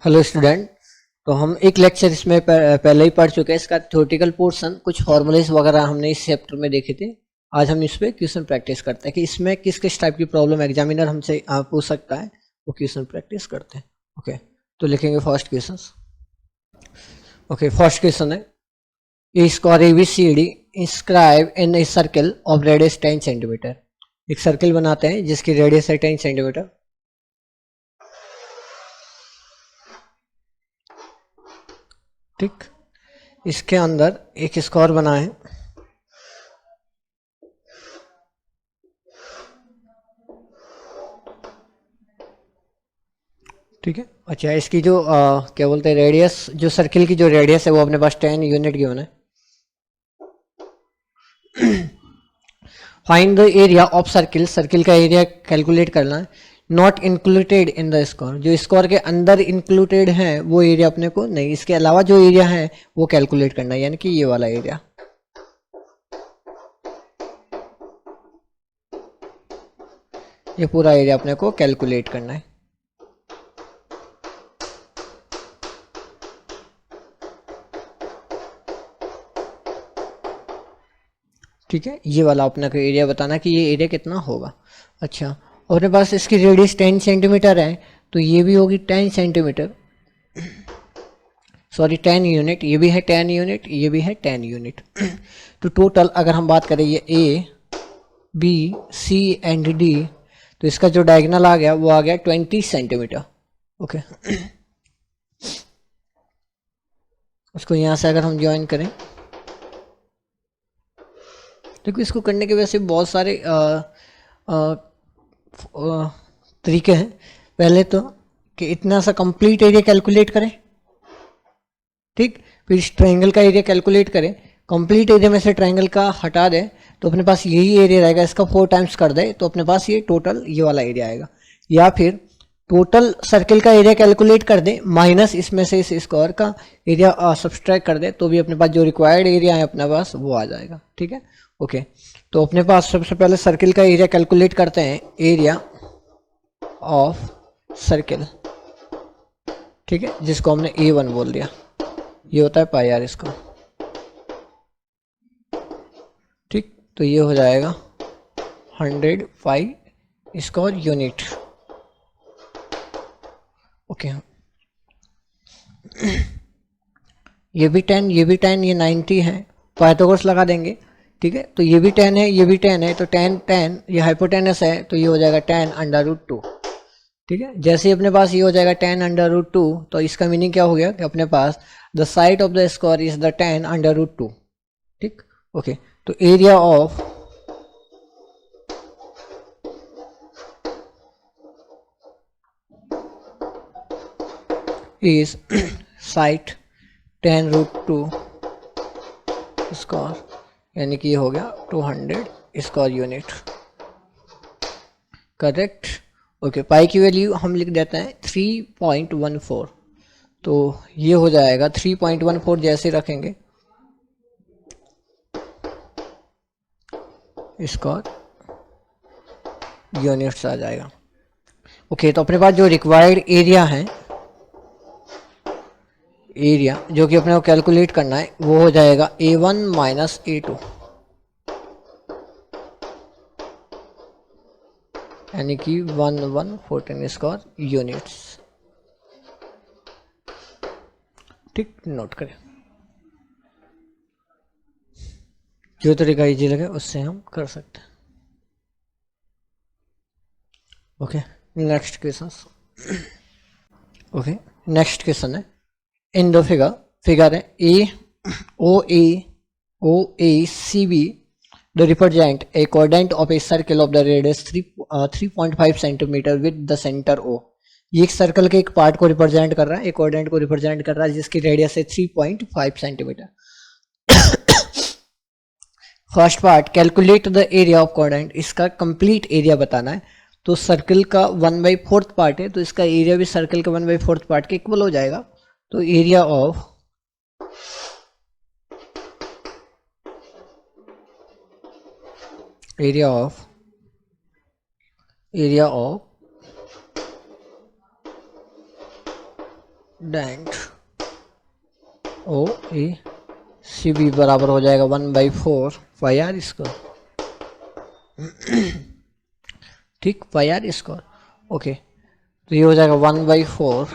Hello student. तो हम एक लेक्चर इसमें पहले ही पढ़ चुके हैं। इसका थ्योरेटिकल पोर्शन कुछ फॉर्मूलेस वगैरह हमने इस चैप्टर में देखे थे। आज हम इस पे क्वेश्चन प्रैक्टिस करते हैं कि इसमें किस किस टाइप की प्रॉब्लम एग्जामिनर हमसे पूछ सकता है, वो क्वेश्चन प्रैक्टिस करते हैं। ओके, तो लिखेंगे first question. Okay, first question है a square ABCD inscribe in a circle of radius 10 centimetre. एक सर्कल बनाते हैं जिसकी रेडियस है 10 सेंटीमीटर। ठीक, इसके अंदर एक स्क्वायर बना है। ठीक है, अच्छा इसकी जो क्या बोलते हैं रेडियस, जो सर्किल की जो रेडियस है वो अपने पास 10 यूनिट गिवन है। Find the area of circle, circle का एरिया कैलकुलेट करना है। Not included in the square, जो स्क्वायर के अंदर इंक्लूडेड है वो एरिया अपने को नहीं, इसके अलावा जो एरिया है वो कैलकुलेट करना है, यानी कि ये वाला एरिया। ये पूरा एरिया अपने को कैलकुलेट करना है। ठीक है, ये वाला अपने को एरिया बताना कि ये एरिया कितना होगा। अच्छा, और अपने पास इसकी रेडियस 10 सेंटीमीटर है, तो ये भी होगी 10 सेंटीमीटर, सॉरी 10 यूनिट। ये भी है 10 यूनिट, ये भी है 10 यूनिट। तो टोटल अगर हम बात करें ये A B C and D, तो इसका जो डायगोनल आ गया वो आ गया 20 सेंटीमीटर। ओके, उसको यहाँ से अगर हम ज्वाइन करें, देखो इसको करने के वैसे बहुत सारे तरीके हैं। पहले तो कि इतना सा कंप्लीट एरिया कैलकुलेट करें, ठीक, फिर इस ट्रायंगल का एरिया कैलकुलेट करें। कंप्लीट एरिया में से ट्रायंगल का हटा दें तो अपने पास यही एरिया रहेगा, इसका 4 टाइम्स कर दे तो अपने पास ये टोटल ये वाला एरिया आएगा। या फिर टोटल सर्किल का एरिया कैलकुलेट कर दे माइनस इसमें से इस स्क्वायर का एरिया सब्सट्रैक्ट कर दे, तो भी अपने पास जो रिक्वायर्ड एरिया है अपने पास वो आ जाएगा। ठीक है, ओके, तो अपने पास सबसे पहले सर्किल का एरिया कैलकुलेट करते हैं, एरिया ऑफ सर्किल। ठीक है, जिसको हमने A1 बोल दिया, ये होता है पाई आर इसका। ठीक, तो ये हो जाएगा 100 पाई स्क्वायर यूनिट। ओके, ये भी 10, ये भी 10, ये 90 है, पाइथागोरस लगा देंगे। ठीक है, तो ये भी 10 है, ये भी 10 है, तो 10 10, ये हाइपोटेनस है तो ये हो जाएगा 10 अंडर रूट 2। ठीक है, जैसे ही अपने पास ये हो जाएगा 10 अंडर रूट 2, तो इसका मीनिंग क्या हो गया कि अपने पास the side of the square is the 10 under root 2। ठीक, ओके, तो area of is side 10 root 2 square, यानी कि ये हो गया 200 square unit. Correct, okay, pi की वैल्यू हम लिख देते हैं 3.14, तो ये हो जाएगा 3.14, जैसे रखेंगे स्क्वायर यूनिट्स आ जाएगा। ओके, तो अपने पास जो रिक्वायर्ड एरिया है, एरिया जो कि अपने को कैलकुलेट करना है, वो हो जाएगा A1 माइनस A2, यानी कि 1114 स्क्वायर यूनिट्स। ठीक, नोट करें, जो तरीका इजी लगे उससे हम कर सकते हैं। Okay, next question. Okay, next question है, इन द फिगर, फिगर है OACB the represent a quadrant of a circle of the radius 3.5 centimetre with the centre O। ये एक सर्कल के एक पार्ट को रिप्रेजेंट कर रहा है, एक क्वाड्रेंट को रिप्रेजेंट कर रहा है जिसकी रेडियस है 3.5 centimetre. First part calculate the area of quadrant, इसका कंप्लीट एरिया बताना है। तो सर्कल का 1/4 पार्ट है, तो इसका एरिया भी सर्कल के 1/4 पार्ट के इक्वल हो जाएगा। तो एरिया ऑफ एरिया ऑफ डेंट ओ ए सी बी बराबर हो जाएगा 1/4 पाई आर स्क्वायर, ठीक, पाई आर स्क्वायर। ओके, तो ये हो जाएगा 1/4,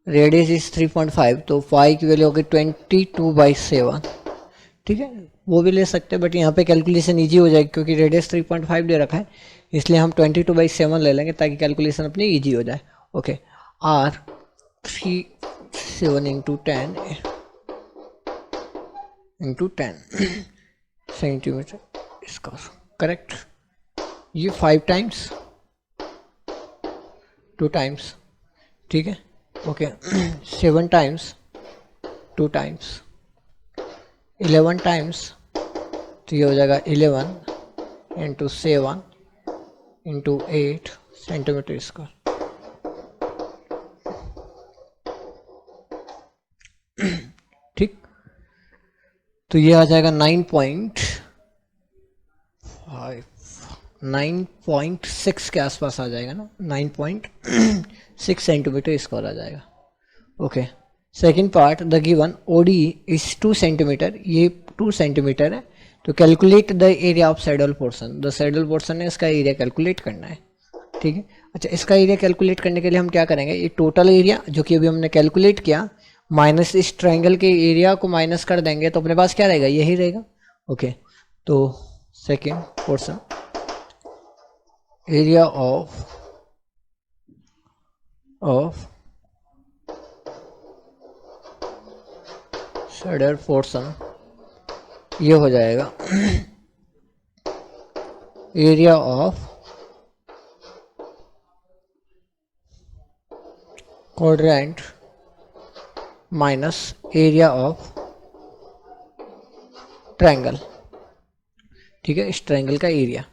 रेडियस इज 3.5, तो पाई की वैल्यू होगी 22/7, ठीक है, वो भी ले सकते हैं, बट यहाँ पे कैलकुलेशन इजी हो जाएगी क्योंकि रेडियस 3.5 दे रखा है, इसलिए हम 22/7 ले लेंगे ताकि कैलकुलेशन अपनी इजी हो जाए। Okay, R 7 into 10 centimetre square, correct. ये 5 टाइम्स 2 टाइम्स, ठीक है। ओके 7 टाइम्स 2 टाइम्स 11 टाइम्स, तो ये हो जाएगा 11 इंटू 7 इंटू 8 सेंटीमीटर स्क्वायर, ठीक। तो ये आ जाएगा 9.6 के आसपास आ जाएगा ना, 9.6 सेंटीमीटर स्क्वायर आ जाएगा। Okay, second part, the given OD is 2 centimetre, ये 2 सेंटीमीटर है, तो calculate the area of shaded portion, the shaded portion है, इसका एरिया कैलकुलेट करना है, ठीक है। अच्छा, इसका एरिया कैलकुलेट करने के लिए हम क्या करेंगे, ये टोटल एरिया जो कि अभी हमने कैलकुलेट किया माइनस इस ट्रायंगल के एरिया को माइनस कर देंगे, तो अपने पास क्या रहेगा, यही रहेगा। ओके, तो second portion, area of shaded portion, ये हो जाएगा area of quadrant minus area of triangle, ठीक है, इस ट्रायंगल का एरिया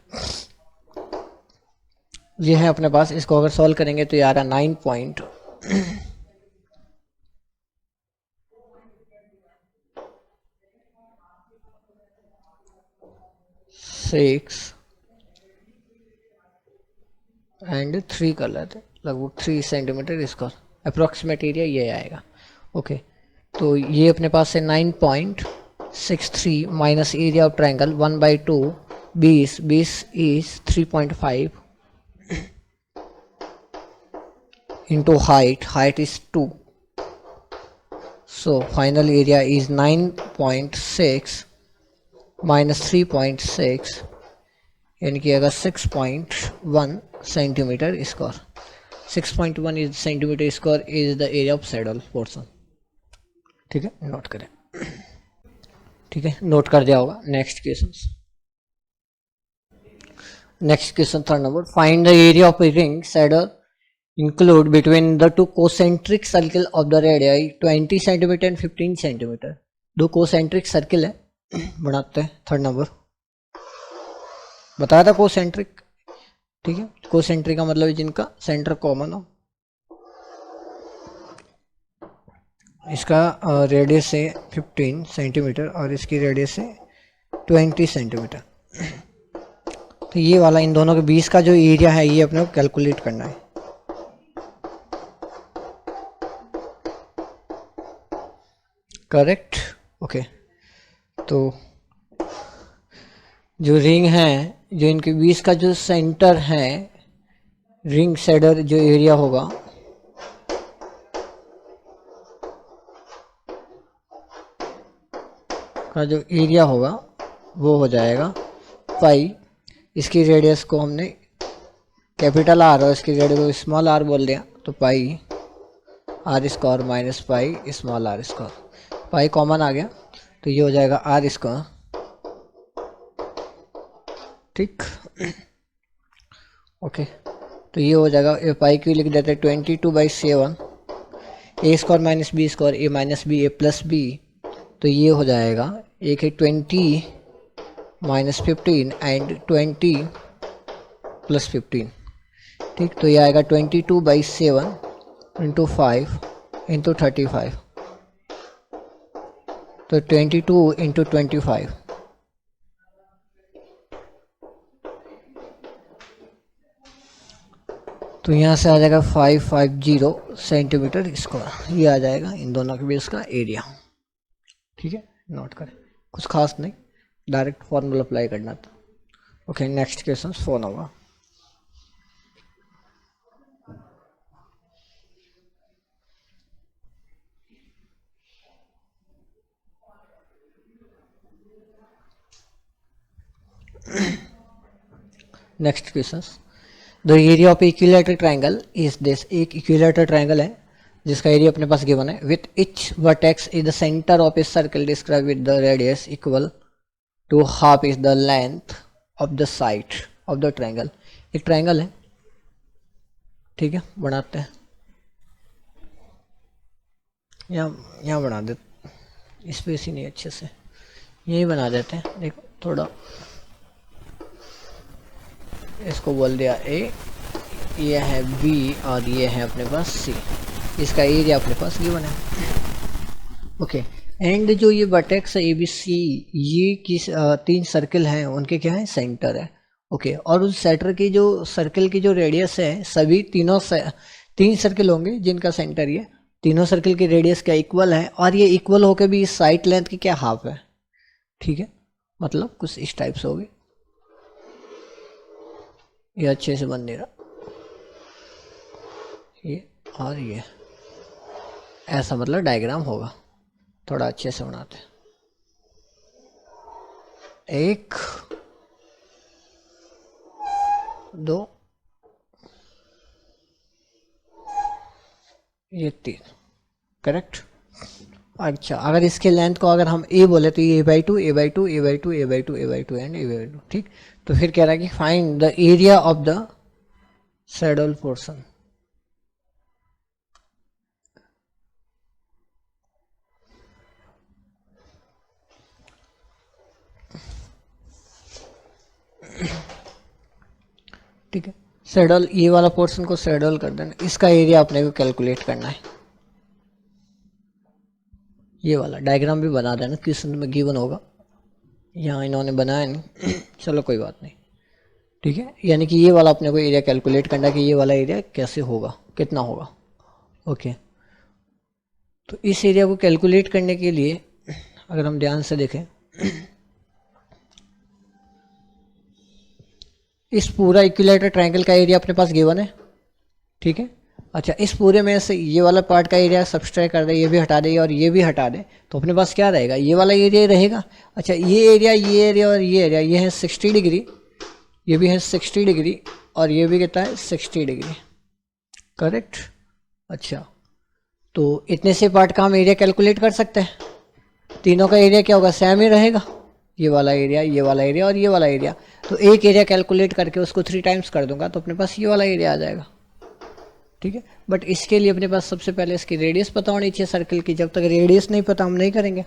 ये है अपने पास। इसको अगर सॉल्व करेंगे तो ये आ रहा 9.6 एंड 3 कलर, लगभग 3 सेंटीमीटर स्क्वायर, अप्रोक्सीमेट एरिया ये आएगा। ओके, तो ये अपने पास है 9.63 minus area of triangle 1/2, 20 is 3.5 into height is 2, so final area is 9.6 minus 3.6, यानी कि अगर 6.1 centimetre square, 6.1 is centimetre square is the area of shaded portion, ठीक है, नोट करें, ठीक है, नोट कर दिया होगा। Next question third number, find the area of a ring saddle include between the two concentric circle of the radii 20 centimetre and 15 centimetre, दो concentric circle है, बनाते हैं। थर्ड नंबर बताया था कोसेंट्रिक, ठीक है, कोसेंट्रिक का मतलब जिनका सेंटर कॉमन हो, इसका रेडियस है 15 सेंटीमीटर और इसकी रेडियस है 20 सेंटीमीटर, तो ये वाला इन दोनों के बीच का जो एरिया है ये अपने को कैलकुलेट करना है। करेक्ट। ओके, तो जो रिंग है, जो इनके बीच का जो सेंटर है, रिंग सैडल जो एरिया होगा का जो एरिया होगा वो हो जाएगा पाई, इसकी रेडियस को हमने कैपिटल आर और इसकी रेडियस को स्मॉल आर बोल दिया, तो pi are square minus pi small r square, pi common आ गया तो ये हो जाएगा आर स्क्वायर, ठीक। ओके, तो ये हो जाएगा, ए पाई क्यू लिख देते हैं 22/7, ए स्क्वायर माइनस बी स्क्वायर, ए माइनस बी ए प्लस बी, तो ये हो जाएगा, एक है 20 माइनस 15 एंड 20 प्लस 15, ठीक, तो ये आएगा 22/7 इंटू 5 इंटू 35, तो 22 इंटू 25, तो यहाँ से आ जाएगा 550 सेंटीमीटर स्क्वायर, ये आ जाएगा इन दोनों के बीच का एरिया। ठीक है, नोट करें, कुछ खास नहीं, डायरेक्ट फॉर्मूला अप्लाई करना था। Okay, next question 4 number. Next question, the area of equilateral triangle is this. एक इक्विलेटरल ट्राइंगल है जिसका एरिया अपने पास गिवन है, with each vertex is the centre of a circle describe with the radius equal to half is the length of the side of the triangle. एक triangle है, ठीक है, बनाते हैं, यहाँ बना देते, स्पेस ही नहीं अच्छे से, यही बना देते हैं। देखो थोड़ा इसको बोल दिया ए, ये है बी और ये है अपने पास सी, इसका एरिया अपने पास गिवन है। ओके, एंड जो ये वर्टेक्स है ए बी सी, ये किस 3 सर्कल हैं, उनके क्या है, सेंटर है। ओके, और उस सेंटर की जो सर्कल की जो रेडियस है, सभी 3 सर्कल होंगे जिनका सेंटर ये, तीनों सर्कल की रेडियस क्या इक्वल है, और ये इक्वल होकर भी इस साइड लेंथ की क्या हाफ है। ठीक है, मतलब कुछ इस टाइप से होगी, ये अच्छे से बन नहीं रहा, ये और ये ऐसा मतलब डायग्राम होगा, थोड़ा अच्छे से बनाते हैं। 1 2 ये 3, करेक्ट। अच्छा, अगर इसके लेंथ को अगर हम a बोले तो ये a/2 a/2 a/2 a/2 a/2 and a/2, ठीक। तो फिर कह रहा है कि find the area of the shaded portion. ठीक है, सैडल, ये वाला पोर्शन को सैडल कर देना, इसका एरिया अपने को कैलकुलेट करना है। ये वाला डायग्राम भी बना देना, क्वेश्चन में गिवन होगा, यहाँ इन्होंने बनाया नहीं चलो कोई बात नहीं। ठीक है, यानी कि ये वाला अपने को एरिया कैलकुलेट करना है कि ये वाला एरिया कैसे होगा, कितना होगा। ओके, तो इस एरिया को कैलकुलेट करने के लिए अगर हम ध्यान से देखें, इस पूरा इक्विलेटर ट्रायंगल का एरिया अपने पास गिवन है। ठीक है, अच्छा, इस पूरे में से ये वाला पार्ट का एरिया सब्सट्रैक्ट कर दे, ये भी हटा दे और ये भी हटा दे, तो अपने पास क्या रहेगा, ये वाला एरिया रहेगा। अच्छा, ये एरिया और ये एरिया, ये है 60 डिग्री, ये भी है 60 डिग्री, और ये भी कहता है 60 डिग्री, करेक्ट। अच्छा, तो इतने से पार्ट का हम एरिया कैलकुलेट कर सकते हैं, तीनों का एरिया क्या होगा, सेम ही रहेगा, ये वाला एरिया, ये वाला एरिया और ये वाला एरिया। तो एक एरिया कैलकुलेट करके उसको 3 टाइम्स कर दूंगा तो अपने पास ये वाला एरिया आ जाएगा। ठीक है, बट इसके लिए अपने पास सबसे पहले इसकी रेडियस पता होनी चाहिए सर्कल की, जब तक रेडियस नहीं पता हम नहीं करेंगे।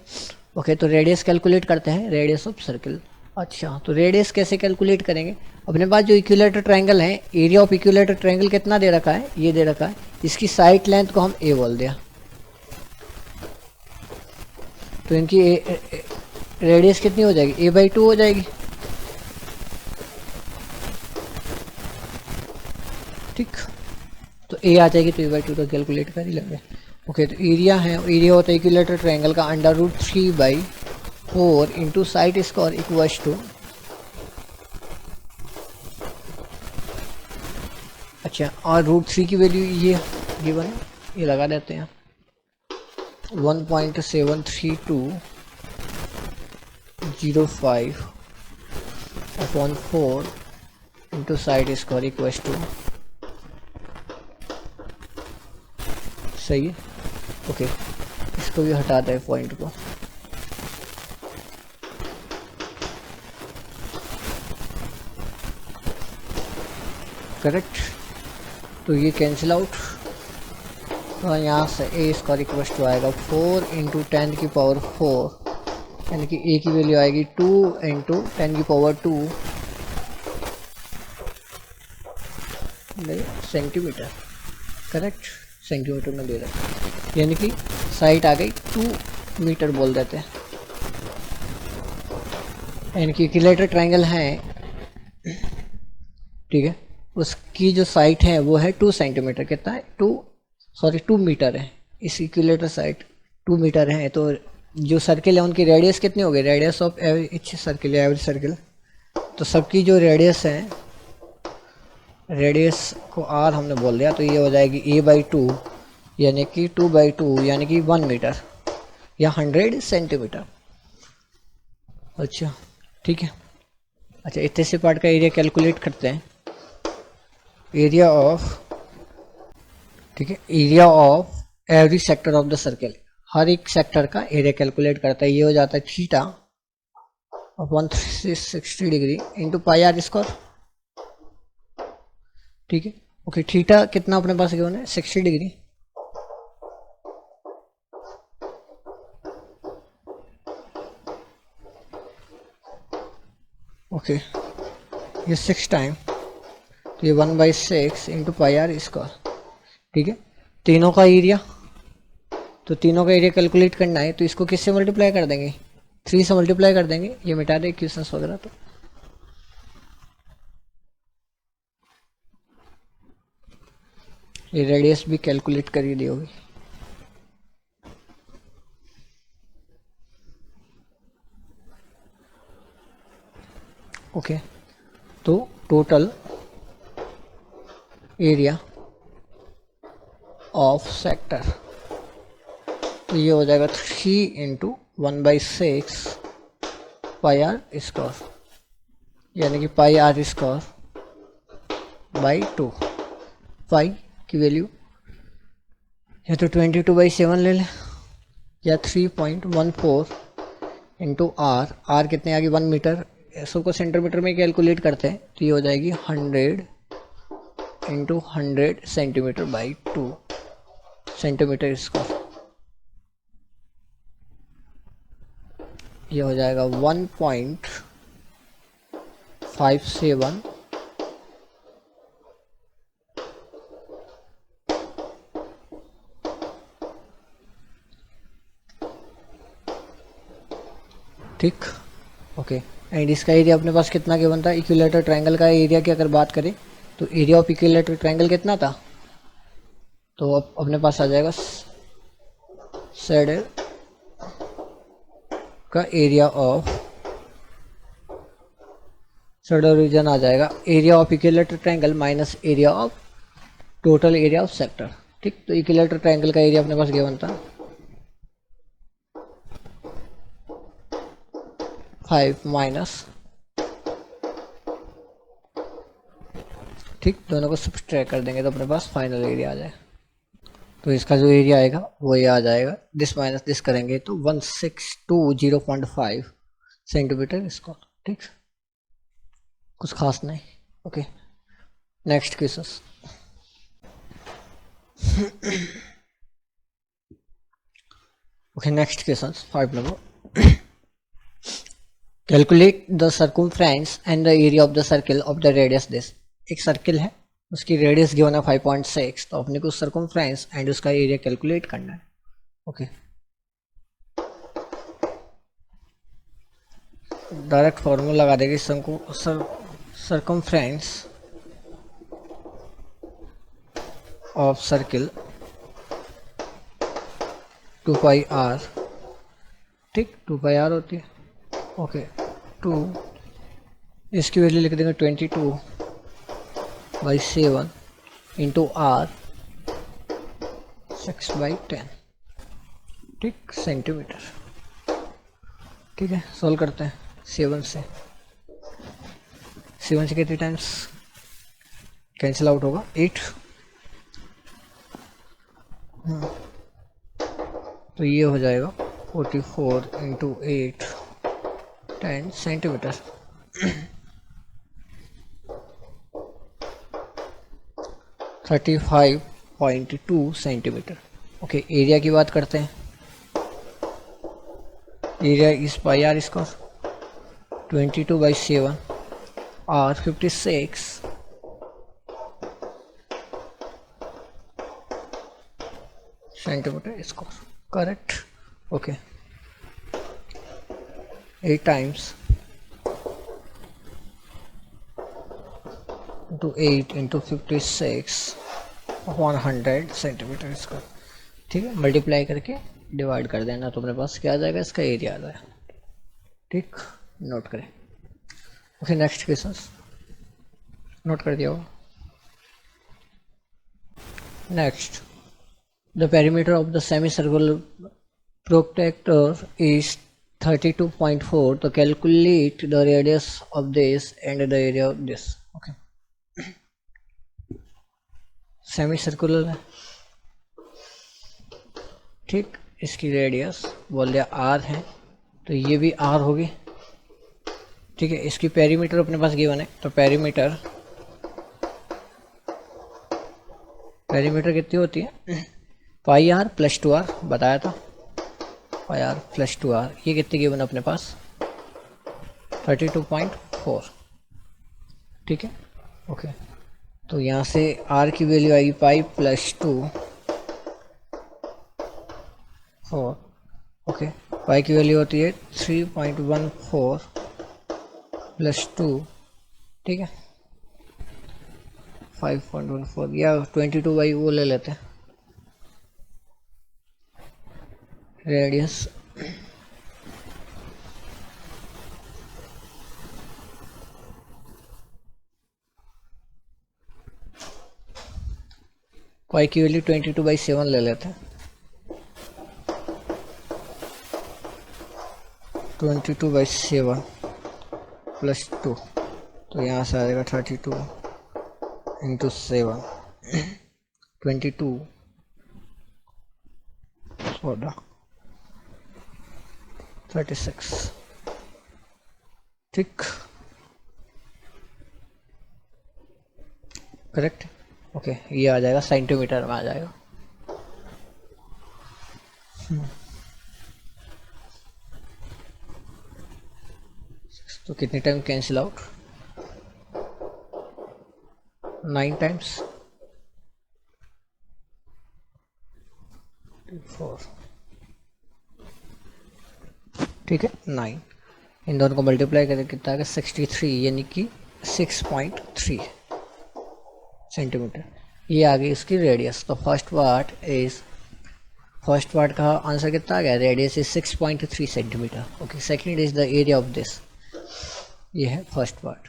ओके, तो रेडियस कैलकुलेट करते हैं, रेडियस ऑफ सर्कल। अच्छा, तो रेडियस कैसे कैलकुलेट करेंगे, अपने पास जो इक्विलेटर ट्रायंगल है, एरिया ऑफ इक्विलेटर ट्रायंगल कितना दे रखा है, ये दे रखा है, इसकी साइड लेंथ को हम ए बोल दिया, तो इनकी रेडियस कितनी हो जाएगी, a/2 हो जाएगी। ठीक, तो a आ जाएगी, तो a/2 तो कैलकुलेट कर ही लेंगे। ओके, तो एरिया है, एरिया होता है इक्विलेटर ट्रायंगल का √3/4 into side square equals to, अच्छा, और √3 की वैल्यू ये गिवन है, ये लगा देते हैं 1.73205/4 into side square equals to, सही है। ओके, इसको भी हटा दें पॉइंट को, करेक्ट। तो ये कैंसिल आउट, तो यहाँ से ए स्क्वायर इक्वल्स टू आएगा 4 इंटू 10 की पावर 4, यानी कि ए की वैल्यू आएगी 2 इंटू 10 की पावर 2 सेंटीमीटर, करेक्ट, सेंटीमीटर में दे रखा है, यानी कि साइड आ गई 2 मीटर बोल देते हैं, यानी कि इक्विलेटर ट्रायंगल है। ठीक है, उसकी जो साइड है वो है 2 सेंटीमीटर, कितना है 2 मीटर है, इस इक्विलेटर साइड 2 मीटर है। तो जो सर्किल है उनकी रेडियस कितनी होगी, radius of every circle, every circle, तो सबकी जो रेडियस है, रेडियस को आर हमने बोल दिया, तो ये हो जाएगी a/2 यानी कि 2/2 यानी कि 1 मीटर या 100 सेंटीमीटर। अच्छा ठीक है। अच्छा इतने से पार्ट का एरिया कैलकुलेट करते हैं। एरिया ऑफ, ठीक है, area of every sector of the circle, हर एक सेक्टर का एरिया कैलकुलेट करता है। ये हो जाता है theta upon 360 degree into pi are square. ठीक है, ओके, थीटा कितना अपने पास गिवन है 60 डिग्री, ओके, ये 6 टाइम, तो ये 1/6 इंटू पाई आर स्क्वायर। ठीक है, तीनों का एरिया, तो तीनों का एरिया कैलकुलेट करना है, तो इसको किससे मल्टीप्लाई कर देंगे, 3 से मल्टीप्लाई कर देंगे, ये मिटा दे क्वेश्चंस वगैरह। तो ये रेडियस भी कैलकुलेट कर ही दी होगी। ओके, तो टोटल एरिया ऑफ सेक्टर, तो ये हो जाएगा 3 इंटू 1/6 पाई आर स्क्वायर, यानी कि पाई आर स्क्वायर बाई 2। पाई की वैल्यू या तो 22/7 ले लें या 3.14 इंटू आर, आर कितने आ गई 1 मीटर, सबको सेंटीमीटर में कैलकुलेट करते हैं, तो ये हो जाएगी 100 into 100 centimetre by 2 centimetre square. ये हो जाएगा 1.57, ठीक, ओके। एंड इसका एरिया अपने पास कितना के बनता है, इक्विलेटर ट्रायंगल का एरिया की अगर बात करें तो एरिया ऑफ इक्विलेटर ट्रायंगल कितना था, तो अब अपने पास आ जाएगा सेड का एरिया ऑफ सेड रीजन आ जाएगा area of equilateral triangle minus area of total area of sector. ठीक, तो इक्विलेटर ट्रायंगल का एरिया अपने पास क्या बनता है 5 माइनस, ठीक, दोनों को सब्सट्रैक्ट कर देंगे तो अपने पास फाइनल एरिया आ जाए। तो इसका जो एरिया आएगा वो ये आ जाएगा, दिस माइनस दिस करेंगे तो 1620.5 सेंटीमीटर स्क्वायर। ठीक, कुछ खास नहीं। Okay, next question. Okay, next question 5 number. Calculate the circumference and the area of the circle of the radius this. एक सर्किल है, उसकी रेडियस गिवन है 5.6, तो अपने को सर्कमफ्रेंस एंड उसका एरिया कैलकुलेट करना है। ओके, डायरेक्ट फॉर्मूला लगा देंगे, circumference of circle 2 pi r, ठीक, 2 पाई आर होती है। ओके, 2, इसकी वैल्यू लिख देंगे 22/7 इंटू आर 6/10, ठीक, सेंटीमीटर। ठीक है, सॉल्व करते हैं। 7 से कितने टाइम्स कैंसिल आउट होगा, 8। तो ये हो जाएगा 44 into 8 10 centimetre. 35.2 centimetre. Okay, area की बात करते हैं। एरिया इस पाई आर स्क्वायर 22/7 और 56 centimetre square, correct. Okay, 8 times into 8 into 56 100 centimetre इसका, ठीक है। मल्टीप्लाई करके डिवाइड कर देना तो अपने पास क्या आ जाएगा, इसका एरिया आ जाएगा, ठीक। नोट करें। ओके नेक्स्ट क्वेश्चन नोट कर दिया होगा। Next, the perimeter of the semi circular protractor is 32.4, तो calculate the radius of this and the area of this. Okay, semi circular है, ठीक। इसकी रेडियस बोल दिया आर है, तो ये भी आर होगी, ठीक है। इसकी पेरीमीटर अपने पास गिवन है, तो पेरीमीटर कितनी होती है, पाई आर प्लस 2r बताया था, पाई आर प्लस 2r। ये कितनी गिवन अपने पास 32.4, ठीक है। ओके, तो यहाँ से r की वैल्यू आएगी पाई प्लस 2 4। ओके, पाई की वैल्यू होती है 3.14 प्लस 2, ठीक है, 5.14 या 22 बाई वो ले लेते हैं रेडियस। पाई की वैल्यू 22/7 ले लेते हैं, 22/7 प्लस 2, तो यहाँ से आएगा 32 इंटू 7 22 36, ठीक, करेक्ट। ओके, ये आ जाएगा सेंटीमीटर में आ जाएगा। तो कितनी टाइम कैंसिल आउट, 9 टाइम्स 4, ठीक है, 9। इन दोनों को मल्टीप्लाई करके कितना आएगा 63, यानी कि 6.3 सेंटीमीटर। ये आ गई इसकी रेडियस। तो फर्स्ट पार्ट का आंसर कितना आ गया, radius is 6.3 centimetre. Okay, second is the area of this, ये है first part.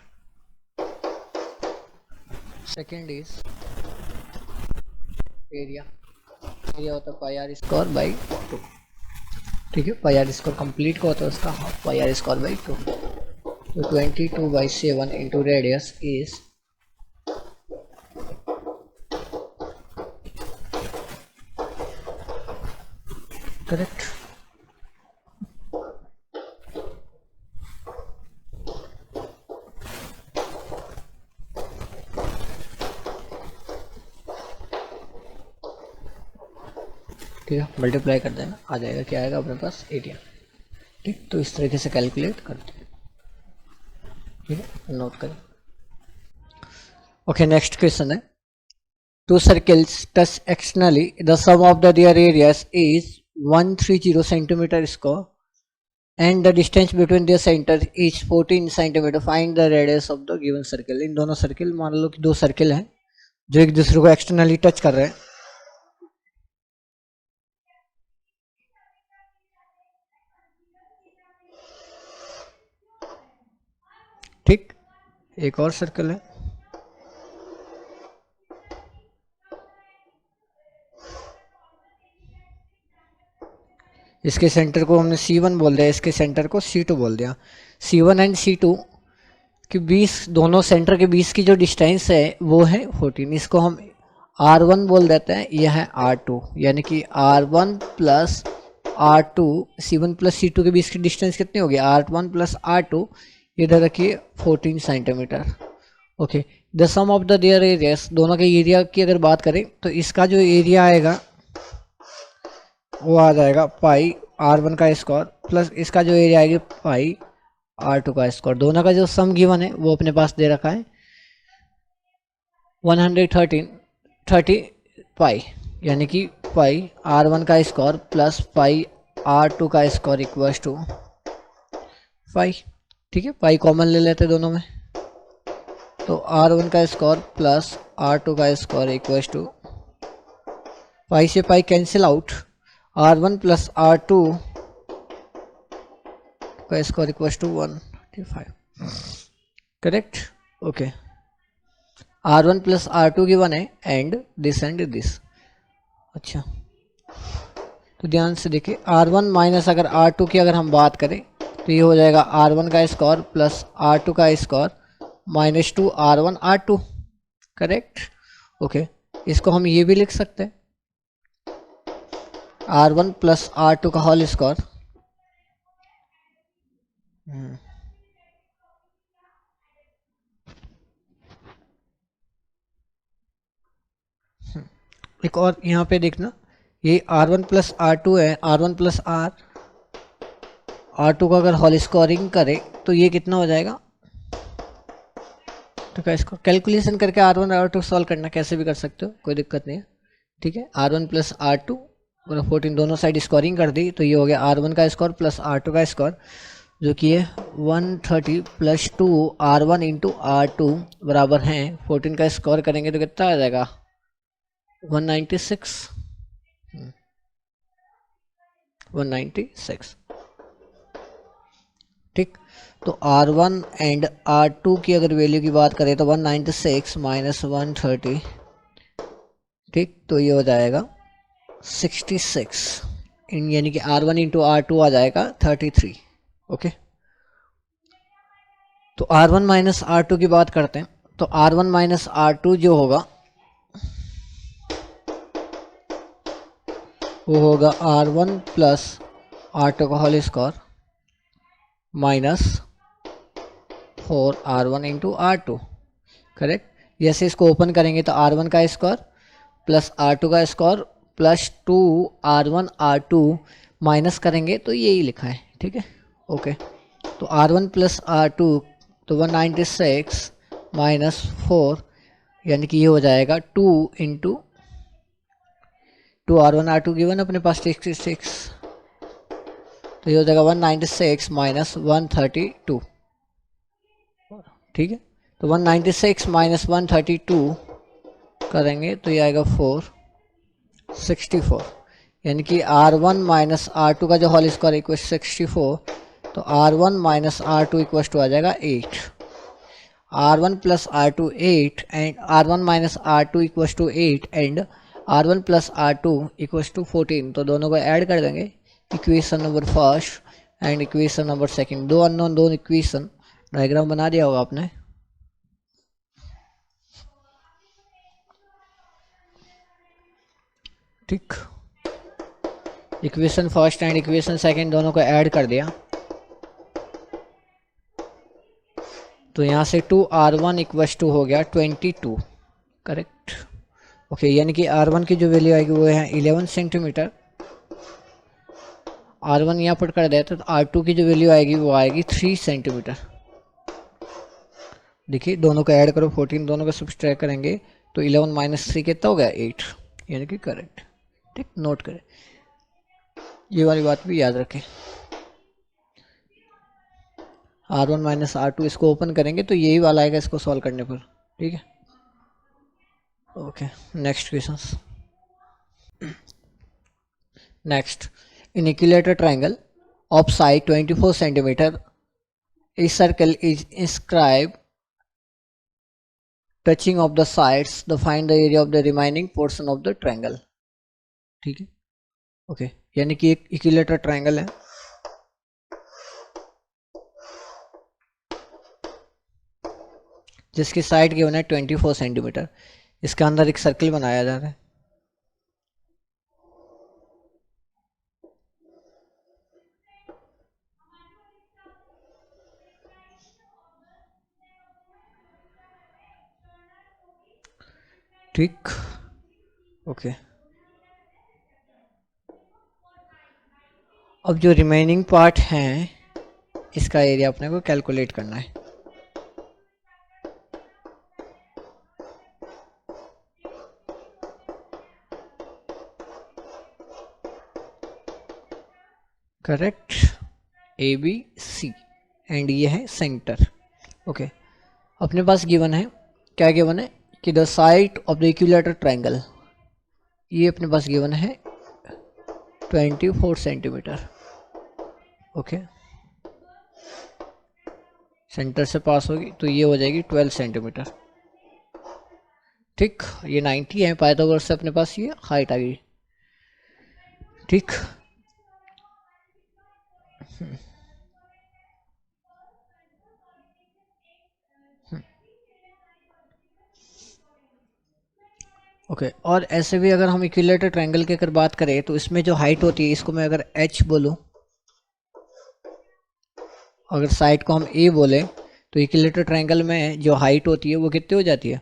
Second is area होता है पाई आर स्क्वायर बाई 2, ठीक है। पाई आर स्क्वायर कंप्लीट का होता है उसका half pi are square by 2, तो 22/7 इंटू रेडियस इज करेक्ट। ठीक है, मल्टीप्लाई कर देना, आ जाएगा, क्या आएगा अपने पास एरिया, ठीक। तो इस तरीके से कैलकुलेट करते हैं, ठीक है, नोट करें। ओके, नेक्स्ट क्वेश्चन है, two circles touch externally, the sum of their areas is 130 centimeter square and the distance between their center is 14 centimeter. Find the radius of the given circle. इन दोनों circle, मान लो कि दो circle हैं जो एक दूसरे को एक्सटर्नली टच कर रहे हैं, ठीक। एक और सर्कल है, इसके सेंटर को हमने C1 बोल दिया, इसके सेंटर को C2 बोल दिया। C1 एंड C2 के बीच, दोनों सेंटर के बीच की जो डिस्टेंस है वो है 14, इसको हम R1 बोल देते हैं, यह है R2, यानी कि R1 plus R2, C1 plus C2 के बीच की डिस्टेंस कितनी होगी, R1 प्लस R2, इधर रखिए 14 centimetre. Okay, the sum of the their areas, दोनों के एरिया की अगर बात करें तो इसका जो एरिया आएगा वो आ जाएगा पाई R1 का स्क्वायर प्लस इसका जो एरिया आएगी पाई R2 का स्क्वायर। दोनों का जो सम गिवन है वो अपने पास दे रखा है 130 पाई, यानी कि पाई R1 का स्क्वायर प्लस पाई R2 का स्क्वायर इक्वल्स टू 5, ठीक है। पाई कॉमन ले लेते दोनों में, तो R1 का स्क्वायर प्लस R2 का स्क्वायर इक्वल्स टू पाई से pi cancel out, R1 plus R2 का square equals to 125, correct. Okay, R1 plus R2 given है एंड दिस। अच्छा, तो ध्यान से देखिए, R1 माइनस अगर R2 की अगर हम बात करें तो ये हो जाएगा R1 का स्क्वायर प्लस R2 का square minus 2 R1 R2, correct. Okay, इसको हम ये भी लिख सकते हैं R1 प्लस R2 का होल स्क्वायर एक और यहाँ पे देखना, ये R1 प्लस R2 है, R1 प्लस R2 का अगर होल स्क्वायरिंग करें तो ये कितना हो जाएगा, तो क्या इसको कैलकुलेशन करके R1 R2 सॉल्व करना, कैसे भी कर सकते हो, कोई दिक्कत नहीं है, ठीक है। R1 प्लस R2 और 14 दोनों साइड स्क्वायरिंग कर दी तो ये हो गया R1 का स्क्वायर प्लस R2 का स्क्वायर, जो कि है 130 प्लस 2 R1 इंटू R2 बराबर हैं 14 का स्क्वायर करेंगे तो कितना आ जाएगा 196, 196, ठीक। तो R1 एंड R2 की अगर वैल्यू की बात करें तो 196 माइनस 130, ठीक, तो ये हो जाएगा 66, यानी कि R1 इंटू R2 आ जाएगा 33, ओके। तो R1 माइनस R2 की बात करते हैं तो R1 माइनस R2 जो होगा वो होगा R1 प्लस R2 का whole square minus 4 R1 into R2, correct. जैसे इसको ओपन करेंगे तो R1 का स्क्वायर प्लस R2 का square plus 2 R1 R2 minus करेंगे तो यही लिखा है, ठीक है, ओके। तो R1 प्लस R2 तो 196 माइनस 4, यानी कि ये हो जाएगा 2 इंटू 2 R1 R2 गिवन अपने पास 66, तो ये हो जाएगा 196 माइनस 132, ठीक है। तो 196 माइनस 132 करेंगे तो ये आएगा 464, यानी कि R1 माइनस R2 का जो होल स्क्वायर इक्वल 64, तो R1 minus R2 equal to आ जाएगा 8, R1 plus R2 8 and R1 minus R2 equal to 8 and R1 plus R2 equal to 14, तो दोनों को ऐड कर देंगे, equation number first and equation number second, दो unknown दो equation, diagram बना दिया होगा आपने, ठीक। Equation first and equation second दोनों को ऐड कर दिया तो यहाँ से 2R1 इक्वल्स टू हो गया 22, करेक्ट, ओके। यानी कि R1 की जो वैल्यू आएगी वो है 11 सेंटीमीटर, R1 यहाँ पुट कर देते तो R2 की जो वैल्यू आएगी वो आएगी 3 सेंटीमीटर। देखिए दोनों को ऐड करो 14, दोनों को सब्सट्रैक्ट करेंगे तो 11 माइनस 3 कितना हो गया 8, यानी कि करेक्ट, ठीक, नोट करें, ये वाली बात भी याद रखें। R1 माइनस R2 इसको ओपन करेंगे तो यही वाला आएगा इसको सॉल्व करने पर, ठीक है, okay. Next questions, next, in equilateral triangle of side 24 centimetre a circle is inscribed touching of the sides, the find the area of the remaining portion of the triangle, ठीक है, ओके। यानी कि एक equilateral triangle है, जिसकी side given है 24 centimetre, इसके अंदर एक सर्कल बनाया जा रहा है, ठीक, ओके। अब जो रिमेनिंग पार्ट है इसका एरिया अपने को कैलकुलेट करना है, करेक्ट, ABC एंड ये है सेंटर, ओके। अपने पास गिवन है क्या गिवन है कि the side of the equilateral triangle, ये अपने पास गिवन है 24 सेंटीमीटर। ओके, सेंटर से पास होगी तो ये हो जाएगी 12 सेंटीमीटर। ठीक, ये 90 है, पाइथागोरस से अपने पास ये हाइट आ गई। ठीक, ओके और ऐसे भी अगर हम इक्विलेटर ट्रायंगल की अगर बात करें तो इसमें जो हाइट होती है, इसको मैं अगर h बोलूं, अगर साइड को हम a बोले, तो इक्विलेटर ट्रायंगल में जो हाइट होती है वो कितनी हो जाती है?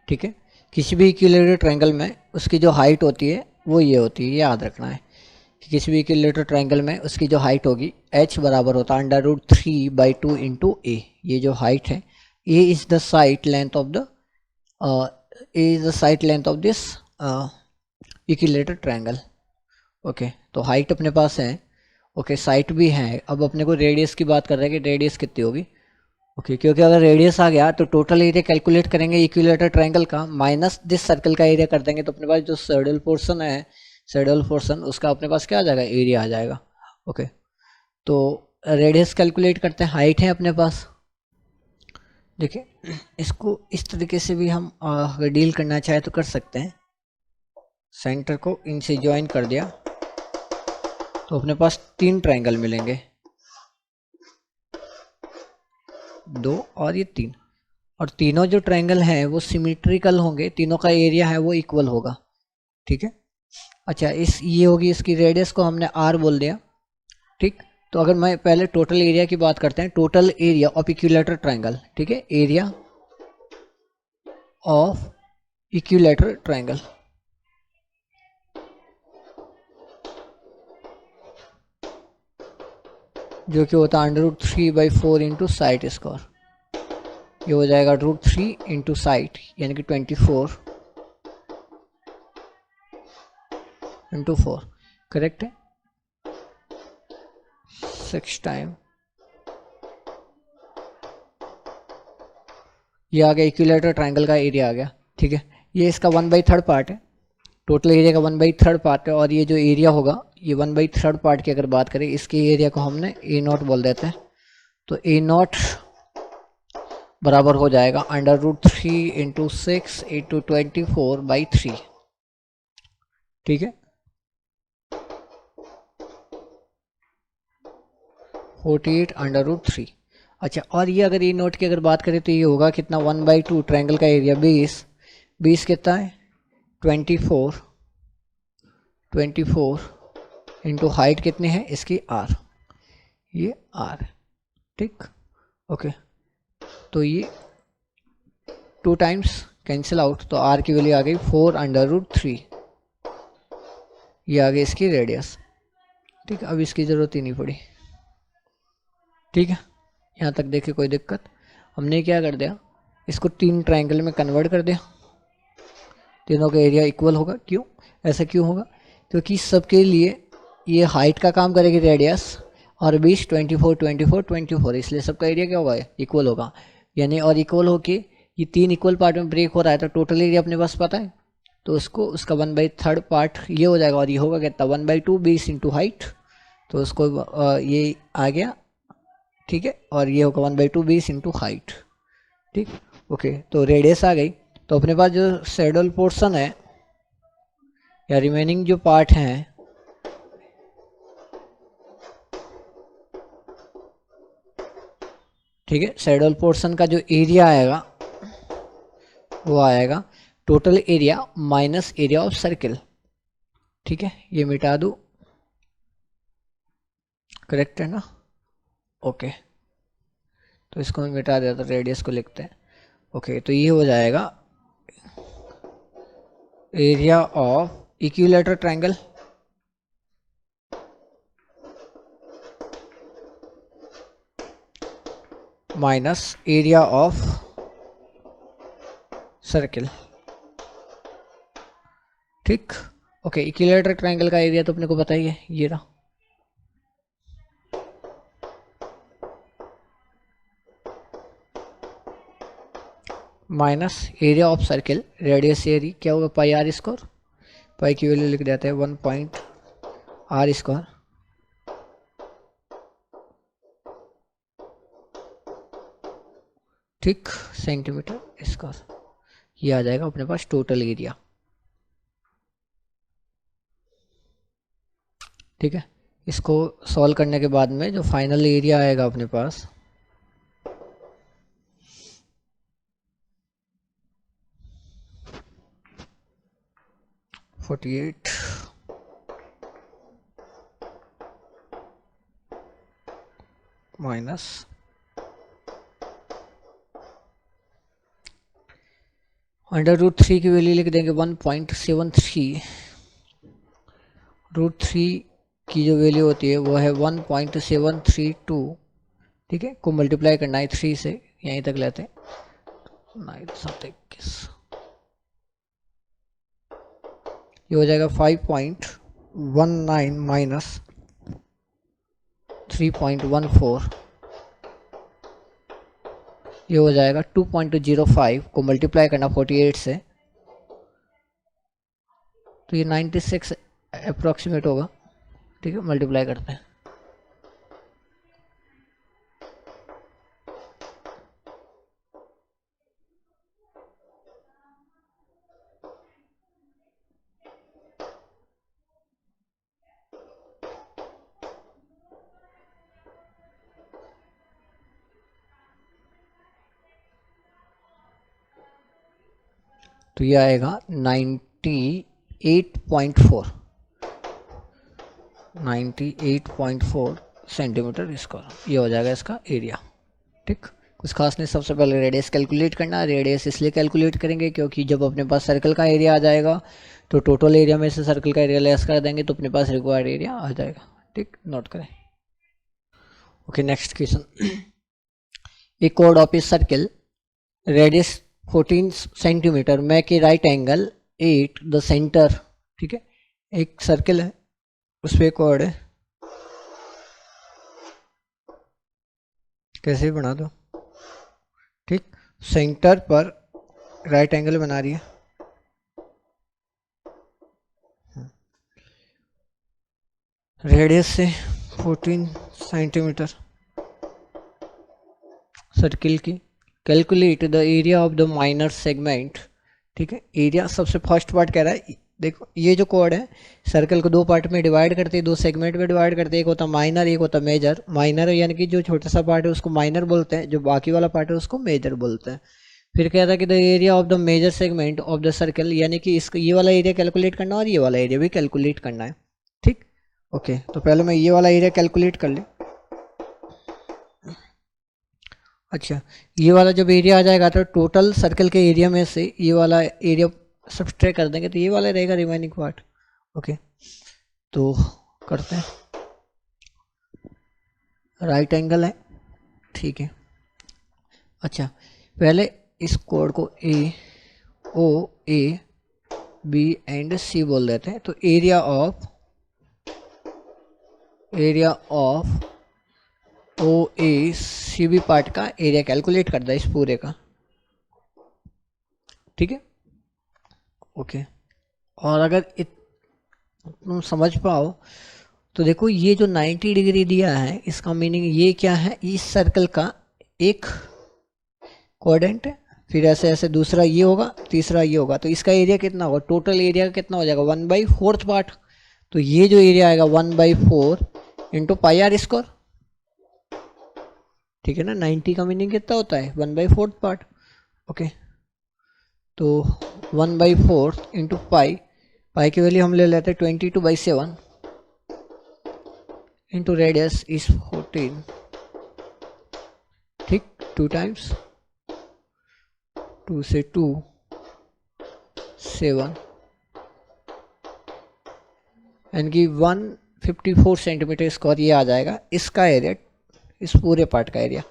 ठीक है, किसी भी इक्विलेटर ट्रायंगल में उसकी जो हाइट होती है वो ये होती है, ये याद रखना है कि किसी भी इक्विलेटर ट्रायंगल में उसकी जो हाइट होगी h बराबर होता है √3/2 इंटू ए। ये जो हाइट है, a is the side length of the this equilateral triangle. Okay, तो हाइट अपने पास है, ओके साइड भी है। अब अपने को रेडियस की बात कर रहे हैं कि रेडियस कितनी होगी। ओके, क्योंकि अगर रेडियस आ गया तो टोटल एरिया कैलकुलेट करेंगे इक्विलेटर ट्रायंगल का, माइनस दिस सर्कल का एरिया कर देंगे, तो अपने पास जो सैडल पोर्शन है, सैडल पोर्शन उसका अपने पास क्या आ जाएगा? एरिया आ जाएगा। ओके, तो रेडियस कैलकुलेट करते हैं, हाइट है अपने पास। देखिए, इसको इस तरीके से भी हम अगर डील करना चाहे तो कर सकते हैं। सेंटर को इनसे ज्वाइन कर दिया तो अपने पास 3 ट्रायंगल मिलेंगे, 2 और ये 3, और तीनों जो ट्रायंगल हैं वो सिमेट्रिकल होंगे, तीनों का एरिया है वो इक्वल होगा। ठीक है, अच्छा ये होगी इसकी रेडियस, को हमने r बोल दिया। ठीक, तो अगर मैं पहले टोटल एरिया की बात करते हैं, total area of equilateral triangle. ठीक है, एरिया ऑफ इक्विलेटर ट्रायंगल, जो कि होता है √3/4 इंटू साइड स्क्वायर। ये हो जाएगा √3 इंटू साइड, यानी कि 24 इंटू 4, करेक्ट है, 6 टाइम। ये आ गया इक्विलेटर ट्रायंगल का एरिया आ गया। ठीक है, ये इसका 1/3 पार्ट है, टोटल एरिया का 1/3 पार्ट है, और ये जो एरिया होगा ये 1/3 पार्ट की अगर बात करें, इसके एरिया को हमने A0 बोल देते हैं। तो A0 बराबर हो जाएगा √3 इंटू 6 इंटू 24/3। ठीक है, 48 √3। अच्छा, और ये अगर A0 की अगर बात करें तो ये होगा कितना? 1/2 ट्रायंगल का एरिया 20 कितना है? 24 इंटू हाइट कितनी है इसकी? r, ये r। ठीक, ओके, तो ये 2 टाइम्स कैंसिल आउट, तो r की वैल्यू आ गई 4√3। ये आ गई इसकी रेडियस। ठीक है, अब इसकी ज़रूरत ही नहीं पड़ी। ठीक है, यहाँ तक देखे कोई दिक्कत? हमने क्या कर दिया, इसको 3 ट्रायंगल में कन्वर्ट कर दिया, तीनों का एरिया इक्वल होगा। क्यों ऐसा क्यों होगा? क्योंकि सबके लिए ये हाइट का काम करेगी रेडियस, और 20 24 इसलिए सबका एरिया क्या होगा? इक्वल होगा। यानी और इक्वल होके ये 3 इक्वल पार्ट में ब्रेक हो रहा है, तो टोटल एरिया अपने पास पता है, तो उसको उसका 1/3 पार्ट ये हो जाएगा, और ये होगा कितना? 1/2 20 इंटू हाइट, तो उसको ये आ गया। ठीक है, और ये होगा 1/2 20 इंटू हाइट। ठीक, ओके, तो रेडियस आ गई। तो अपने पास जो सैडल पोर्शन है या रिमेनिंग जो पार्ट हैं, ठीक है, सैडल पोर्शन का जो एरिया आएगा वो आएगा total area minus area of circle. ठीक है, ये मिटा दूँ, करेक्ट है ना? ओके, तो इसको मैं मिटा देता, तो रेडियस को लिखते हैं। ओके, तो ये हो जाएगा area of equilateral triangle minus area of circle, ठीक। ओके, इक्विलैटरल ट्रायंगल का एरिया तो अपने को पता ही है, ये रहा। Minus area of circle, radius area क्या होगा, पाई आर स्क्वायर। पाई की वैल्यू लिख देते हैं 1.r स्क्वायर, ठीक, सेंटीमीटर स्क्वायर। ये आ जाएगा अपने पास टोटल एरिया, ठीक है। इसको सॉल्व करने के बाद में जो फाइनल एरिया आएगा अपने पास, (48) माइनस √3 की वैल्यू लिख देंगे 1.73। √3 की जो वैल्यू होती है वो है 1.732, ठीक है। को मल्टीप्लाई करना है 3 से, यहीं तक लेते हैं 9 ये हो जाएगा 5.19 माइनस 3.14, ये हो जाएगा 2.05 को मल्टीप्लाई करना 48 से, तो ये 96 अप्रोक्सीमेट होगा, ठीक है। मल्टीप्लाई करते हैं, तो ये आएगा 98.4 सेंटीमीटर स्क्वायर, ये हो जाएगा इसका एरिया, ठीक। कुछ खास नहीं, सबसे पहले रेडियस कैलकुलेट करना है। रेडियस इसलिए कैलकुलेट करेंगे क्योंकि जब अपने पास सर्कल का एरिया आ जाएगा तो टोटल एरिया में से सर्कल का एरिया लेस कर देंगे तो अपने पास रिक्वायर्ड एरिया आ जाएगा, ठीक। नोट करें। Okay, next question. A code of a circle, radius 14 centimetre, make a right angle at the centre, ठीक है। एक सर्कल है, उस पर कोड है, कैसे भी बना दो, ठीक। सेंटर पर राइट एंगल बना रही है, रेडियस से 14 सेंटीमीटर सर्किल की। Calculate the area of the minor segment, ठीक है। एरिया सबसे फर्स्ट पार्ट कह रहा है, देखो ये जो कोड है सर्कल को दो पार्ट में डिवाइड करते हैं, दो सेगमेंट में डिवाइड करते हैं, एक होता माइनर एक होता मेजर। माइनर यानी कि जो छोटा सा पार्ट है उसको माइनर बोलते हैं, जो बाकी वाला पार्ट है उसको मेजर बोलते हैं। फिर कहता है कि the area of the major segment of the circle, यानी कि इसको ये वाला एरिया कैलकुलेट करना और ये वाला एरिया भी कैलकुलेट करना है, ठीक। ओके, तो पहले मैं ये वाला एरिया कैलकुलेट कर ले। अच्छा, ये वाला जब एरिया आ जाएगा तो टोटल सर्कल के एरिया में से ये वाला एरिया सब्सट्रैक्ट कर देंगे तो ये वाला रहेगा रिमेनिंग पार्ट। ओके, तो करते हैं, राइट एंगल है, ठीक है। अच्छा, पहले इस कोड को ए ओ ए बी एंड सी बोल देते हैं। तो area of O A C B part का एरिया कैलकुलेट करता है इस पूरे का, ठीक है। ओके, और अगर तुम समझ पाओ तो देखो ये जो 90 डिग्री दिया है इसका मीनिंग ये क्या है, इस सर्कल का एक क्वाड्रेंट है, फिर ऐसे ऐसे दूसरा ये होगा, तीसरा ये होगा, तो इसका एरिया कितना होगा, टोटल एरिया कितना हो जाएगा 1/4 पार्ट। तो ये जो एरिया आएगा 1/4 इंटू पाई आर स्क्वायर, ठीक है ना। 90 का मीनिंग कितना होता है 1/4 पार्ट। ओके, तो 1/4 इंटू पाई की वैल्यू हम ले लेते हैं 22/7 इंटू रेडियस इज 14, ठीक। 2 टाइम्स 2 से 2 7 यानी कि 154 सेंटीमीटर स्क्वायर ये आ जाएगा इसका एरिया, इस पूरे पार्ट का एरिया।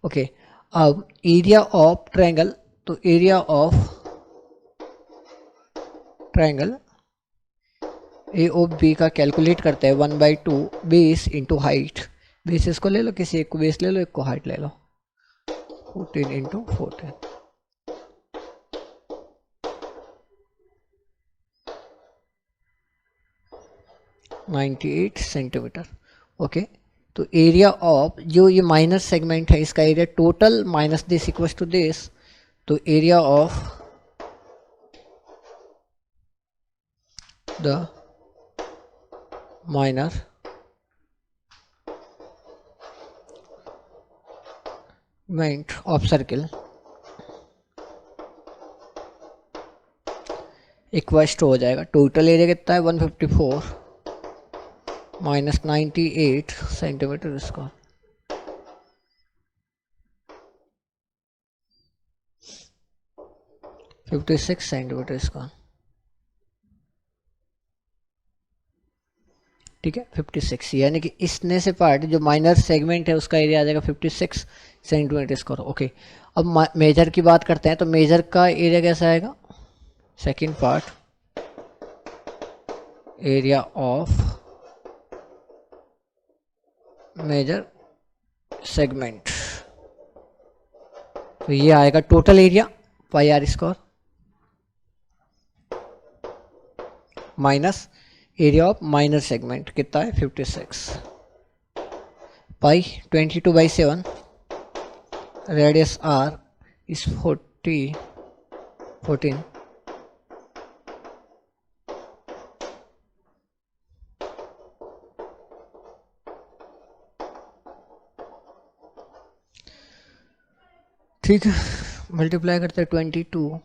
ओके, अब एरिया ऑफ ट्रायंगल, तो area of triangle A of B का कैलकुलेट करते हैं 1/2 बेस इंटू हाइट। बेसिस को ले लो, किसी एक को बेस ले लो, एक को हाइट ले लो, 14 इंटू 14, 98 सेंटीमीटर। ओके, तो एरिया ऑफ जो ये माइनस सेगमेंट है इसका area total minus this equals to this, तो area of the minor segment of circle equals to हो जाएगा, टोटल एरिया कितना है 154 minus 98 centimetre square, 56 centimetre square. ठीक है, 56, यानी कि इसने से पार्ट जो माइनर सेगमेंट है उसका एरिया आ जाएगा 56 सेंटीमीटर स्क्वायर। ओके, अब मेजर की बात करते हैं, तो मेजर का एरिया कैसा आएगा, second part area of major segment, तो ये आएगा total area pi are square minus area of minor segment कितना है 56 पाई 22/7, रेडियस आर इज 14, ठीक है, मल्टीप्लाई करते हैं 22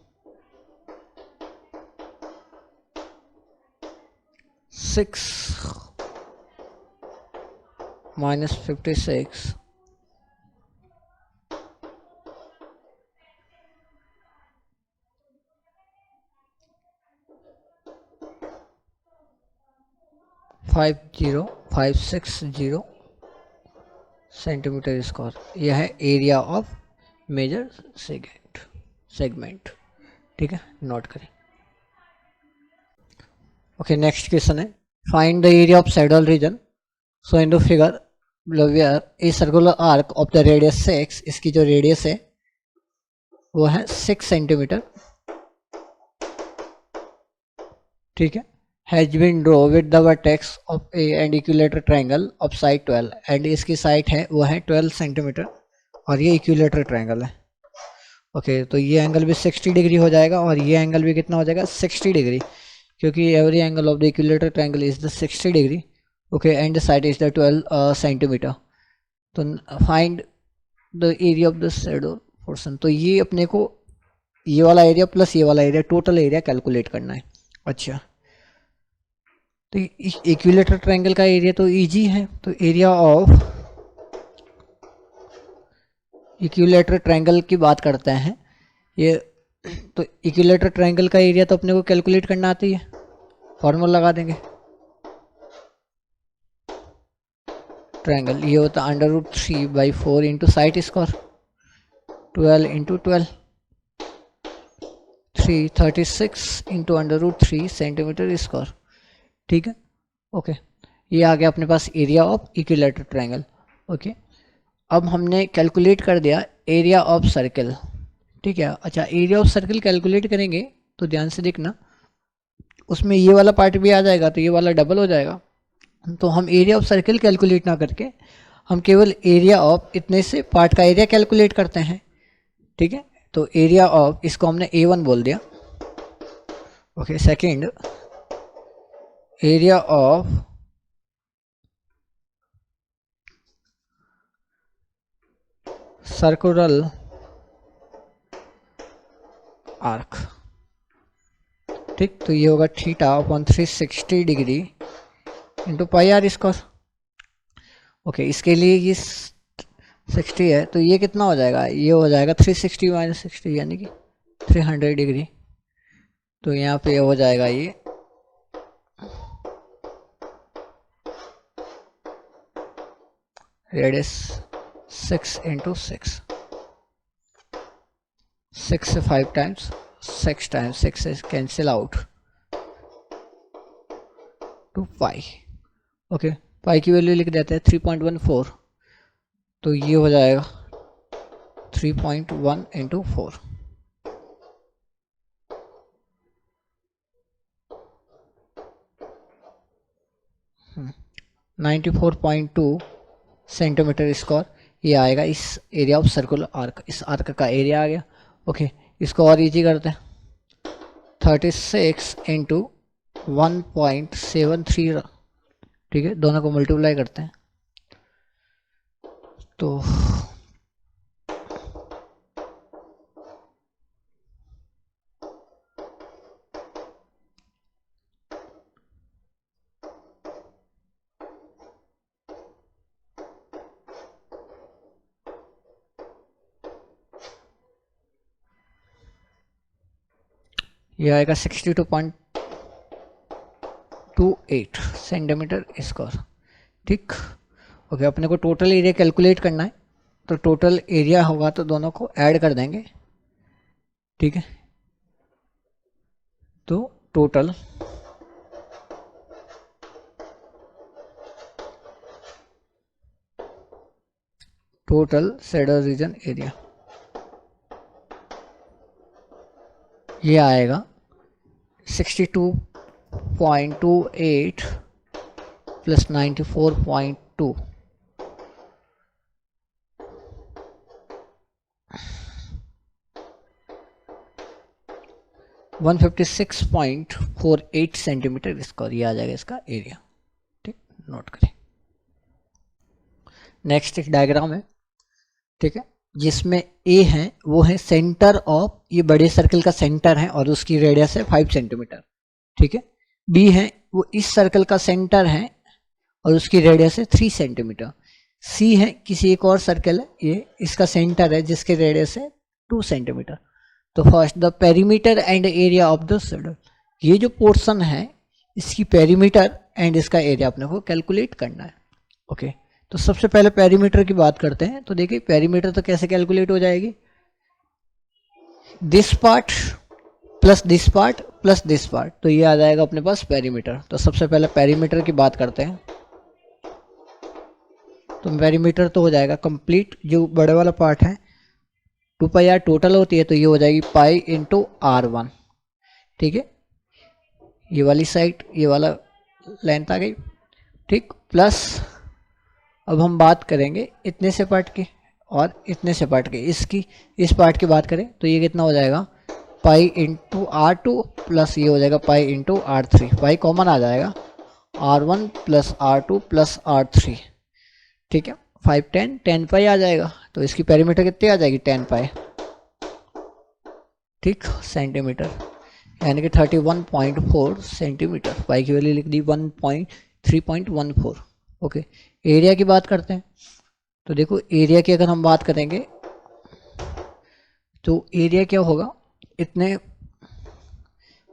6 माइनस 56 50,560 सेंटीमीटर स्क्वायर, यह है एरिया ऑफ मेजर सेगमेंट। ठीक है, नोट करें। ओके, नेक्स्ट क्वेश्चन है, find the area of shaded region. So in the figure where a circular arc of the radius 6, इसकी जो रेडियस है वो है 6 सेंटीमीटर। ठीक है, has been draw with the vertex of A and equilateral triangle of side 12, and इसकी side है वो है 12 सेंटीमीटर और ये इक्विलेटर ट्रायंगल है। ओके, तो ये एंगल भी 60 डिग्री हो जाएगा और ये एंगल भी कितना हो जाएगा 60 डिग्री, क्योंकि every angle of the equilateral triangle is the 60 degree. Okay, and the side is the 12 centimetre. तो find the area of the shadow portion, तो ये अपने को ये वाला एरिया प्लस ये वाला एरिया टोटल एरिया कैलकुलेट करना है। अच्छा, तो इक्विलेटर ट्रायंगल का एरिया तो इजी है, तो एरिया ऑफ इक्विलेटर ट्रायंगल की बात करते हैं ये, तो इक्विलेटर ट्रायंगल का एरिया तो अपने को कैलकुलेट करना आती है, फॉर्मूला लगा देंगे। ट्रायंगल ये होता है √3/4 into side square, 12 into 12, 336 into √3 centimetre square. ठीक है, ओके, ये आ गया अपने पास area of equilateral triangle. Okay, अब हमने कैलकुलेट कर दिया एरिया ऑफ सर्कल। ठीक है, अच्छा, एरिया ऑफ सर्कल कैलकुलेट करेंगे तो ध्यान से देखना, उसमें ये वाला पार्ट भी आ जाएगा तो ये वाला डबल हो जाएगा। तो हम एरिया ऑफ सर्कल कैलकुलेट ना करके हम केवल एरिया ऑफ इतने से पार्ट का एरिया कैलकुलेट करते हैं। ठीक है, तो एरिया ऑफ इसको हमने A1 बोल दिया। Okay, second area of circular arc. ठीक, तो ये होगा θ/360 degree into pi are square. Okay, इसके लिए ये 60 है तो ये कितना हो जाएगा, ये हो जाएगा 360 माइनस 60 यानी कि 300 डिग्री। तो यहाँ पे हो जाएगा ये रेडियस 6 इंटू 6। 6 से 5 टाइम्स 6 से cancel out to pi. Okay, pi की वैल्यू लिख देते हैं 3.14, तो ये हो जाएगा 3.1 इंटू 4। 94.2 सेंटीमीटर स्क्वायर ये आएगा इस एरिया ऑफ सर्कुलर आर्क, इस आर्क का एरिया आ गया। ओके, इसको और इजी करते हैं, 36 इंटू 1.73, ठीक है, दोनों को मल्टीप्लाई करते हैं तो ये आएगा 62.28 सेंटीमीटर स्क्वायर। ठीक, ओके, अपने को टोटल एरिया कैलकुलेट करना है, तो टोटल एरिया होगा तो दोनों को ऐड कर देंगे। ठीक है, तो टोटल शेडो रीजन एरिया ये आएगा 62.28 प्लस 94.2, 156.48 सेंटीमीटर स्क्वायर ये आ जाएगा इसका एरिया। ठीक, नोट करें। नेक्स्ट एक डायग्राम है, ठीक है, जिसमें ए है वो है सेंटर ऑफ, ये बड़े सर्कल का सेंटर है और उसकी रेडियस है 5 सेंटीमीटर। ठीक है, बी है वो इस सर्कल का सेंटर है और उसकी रेडियस है 3 सेंटीमीटर। सी है किसी एक और सर्कल है, ये इसका सेंटर है जिसकी रेडियस है 2 सेंटीमीटर। तो first the perimeter and area of the circle, ये जो पोर्शन है इसकी पेरीमीटर एंड इसका एरिया अपने को कैलकुलेट करना है। ओके, तो सबसे पहले पेरीमीटर की बात करते हैं। तो देखिए पेरीमीटर तो कैसे कैलकुलेट हो जाएगी, this part plus this part plus this part, तो ये आ जाएगा अपने पास पेरीमीटर। तो सबसे पहले पेरीमीटर की बात करते हैं। तो पेरीमीटर तो हो जाएगा कंप्लीट, जो बड़े वाला पार्ट है 2 पाई आर टोटल होती है, तो ये हो जाएगी पाई इंटू R1। ठीक है, ये वाली साइड ये वाला लेंथ आ गई। ठीक, प्लस अब हम बात करेंगे इतने से पार्ट की और इतने से पार्ट की, इसकी इस पार्ट की बात करें तो ये कितना हो जाएगा पाई इंटू R2 प्लस ये हो जाएगा पाई इंटू R3, पाई कॉमन आ जाएगा, R1 plus R2 plus R3। ठीक है, 5 10 पाई आ जाएगा, तो इसकी पेरीमीटर कितनी आ जाएगी 10 पाई। ठीक, सेंटीमीटर, यानी कि 31.4 सेंटीमीटर। पाई की वैल्यू लिख दी 3.14। ओके, एरिया की बात करते हैं। तो देखो एरिया की अगर हम बात करेंगे तो एरिया क्या होगा, इतने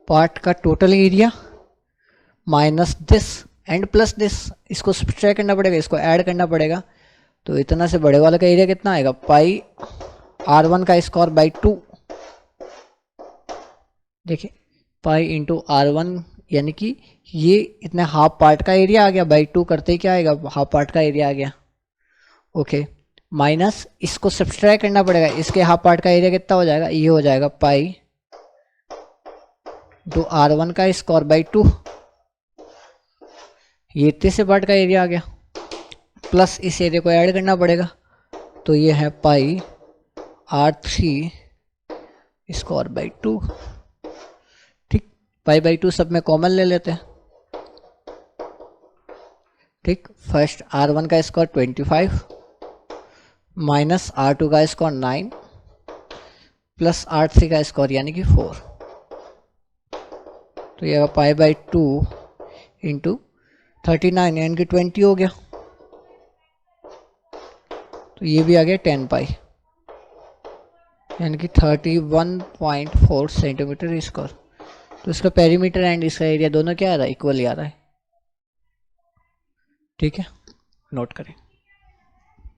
पार्ट का total area minus this and plus this, इसको सब्ट्रैक्ट करना पड़ेगा, इसको ऐड करना पड़ेगा। तो इतना से बड़े वाले का एरिया कितना आएगा, पाई R1 का स्क्वायर बाई 2। देखिए पाई इंटू R1 यानी कि ये इतने हाफ पार्ट का एरिया आ गया, बाई 2 करते ही क्या आएगा, हाफ पार्ट का एरिया आ गया। ओके, माइनस इसको सब्ट्रैक्ट करना पड़ेगा, इसके हाफ पार्ट का एरिया कितना हो जाएगा, ये हो जाएगा पाई टू R1 का स्क्वायर बाई 2, ये तीसरे पार्ट का एरिया आ गया, प्लस इस एरिया को ऐड करना पड़ेगा, तो ये है पाई R3 स्क्वायर बाई 2। ठीक, पाई बाई 2 सब में कॉमन ले लेते हैं। ठीक, फर्स्ट R1 का स्क्वायर 25 माइनस R2 का स्क्वायर 9 प्लस R3 का स्क्वायर यानी कि 4, तो ये पाई बाई 2 इंटू 39 यानी कि 20 हो गया, तो ये भी आ गया 10 पाई यानी कि 31.4 सेंटीमीटर स्क्वायर। तो इसका पेरीमीटर एंड इसका एरिया दोनों क्या आ रहा है, इक्वली आ रहा है। ठीक है, नोट करें।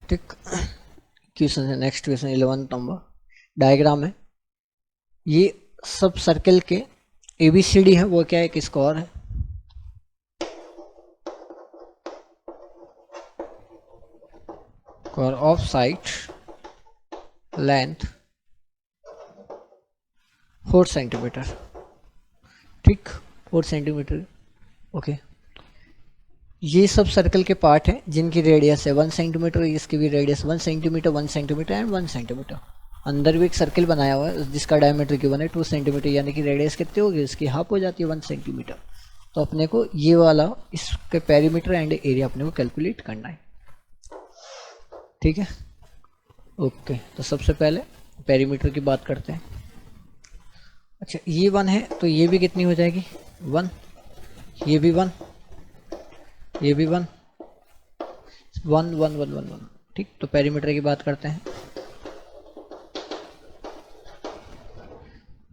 ठीक, क्वेश्चन है नेक्स्ट क्वेश्चन 11 नंबर, डायग्राम है। ये सब सर्कल के ABCD है, वो क्या है, एक स्क्वायर है। Square of side length 4 centimetre, ठीक, 4 सेंटीमीटर। ओके, ये सब सर्कल के पार्ट हैं जिनकी रेडियस है 1 सेंटीमीटर, इसकी भी radius 1 centimetre, 1 centimetre and 1 centimetre. अंदर भी एक सर्कल बनाया हुआ है जिसका डायमीटर गिवन है 2 सेंटीमीटर, यानी कि रेडियस कितनी होगी, इसकी हाफ हो जाती है 1 सेंटीमीटर। तो अपने को ये वाला इसके पेरीमीटर एंड एरिया अपने को कैलकुलेट करना है, ठीक है। ओके, तो सबसे पहले पेरीमीटर की बात करते हैं। अच्छा, ये 1 है तो ये भी कितनी हो जाएगी 1, ये भी 1, ये भी 1, 1 1 1 1 1, ठीक। तो पेरीमीटर की बात करते हैं।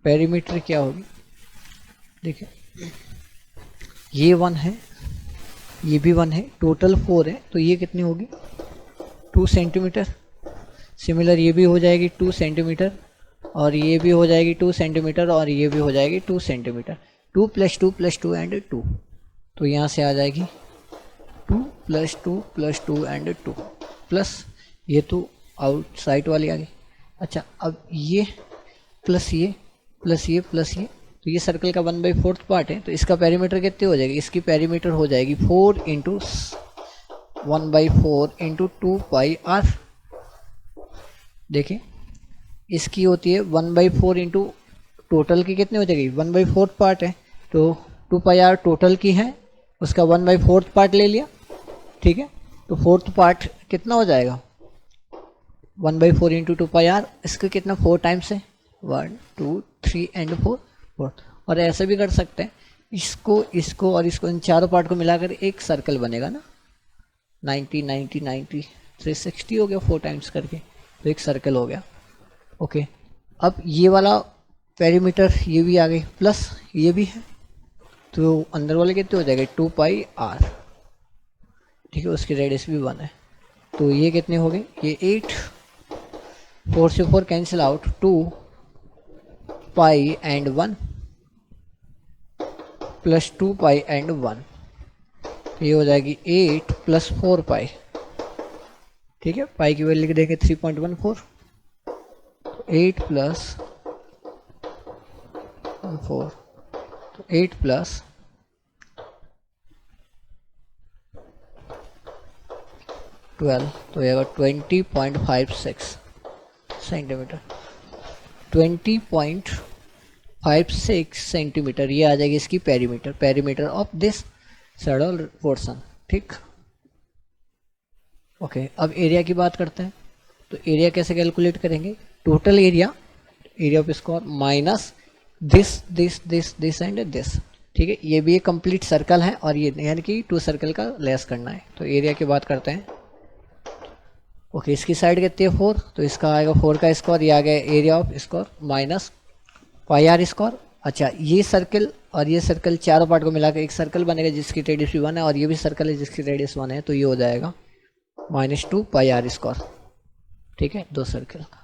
पेरीमीटर क्या होगी, देखिए ये 1 है, ये भी 1 है, टोटल 4 है, तो ये कितनी होगी 2 सेंटीमीटर। सिमिलर ये भी हो जाएगी 2 सेंटीमीटर, और ये भी हो जाएगी 2 सेंटीमीटर, और ये भी हो जाएगी 2 सेंटीमीटर। 2 + 2 + 2 एंड 2, तो यहाँ से आ जाएगी 2 + 2 + 2 एंड 2 प्लस ये तो आउटसाइड वाली आ गई। अच्छा, अब ये प्लस ये प्लस ये प्लस ये, तो ये सर्कल का 1/4 पार्ट है, तो इसका पेरीमीटर कितनी हो जाएगी, इसकी पेरीमीटर हो जाएगी 4 × 1/4 × 2πr। देखिए इसकी होती है 1/4 इंटू टोटल की कितनी हो जाएगी 1/4 पार्ट है, तो 2πr टोटल की है, उसका 1/4 पार्ट ले लिया, ठीक है। तो 4th पार्ट कितना हो जाएगा 1/4 इंटू 2πr, इसका कितना 4 टाइम्स है, 1 2 3 एंड 4 4। और ऐसे भी कर सकते हैं, इसको इसको और इसको, इन चारों पार्ट को मिलाकर एक सर्कल बनेगा ना, 90 90 90 360 हो गया 4 टाइम्स करके, तो एक सर्कल हो गया। ओके, अब ये वाला पेरीमीटर ये भी आ गई, प्लस ये भी है, तो अंदर वाले कितने हो जाएंगे 2πr, ठीक है, उसकी रेडियस भी 1 है, तो ये कितने हो गए, ये 8, 4 से 4 cancel out, 2π and 1 plus 2π and 1, तो ये हो जाएगी 8 + 4π, ठीक है। पाई की वैल्यू लिख देंगे 3.14, 8 + 4, तो 8 + 12, तो ये 20.56 सेंटीमीटर, 20.56 सेंटीमीटर, ये आ जाएगी इसकी perimeter of this shaded portion, ठीक। ओके, अब एरिया की बात करते हैं। तो एरिया कैसे कैलकुलेट करेंगे, total area of square minus this and this, ठीक है। ये भी एक कंप्लीट सर्कल है, और ये यानी कि 2 सर्कल का लेस करना है, तो एरिया की बात करते हैं। ओके, इसकी साइड कितनी है 4, तो इसका आएगा 4 का स्क्वायर, ये आ गया area of square minus πr square. अच्छा, ये सर्कल और ये सर्कल चारों पार्ट को मिलाकर एक सर्कल बनेगा जिसकी रेडियस भी 1 है, और ये भी सर्कल है जिसकी रेडियस 1 है, तो ये हो जाएगा -2πr स्क्वायर, ठीक है, 2 सर्कल का।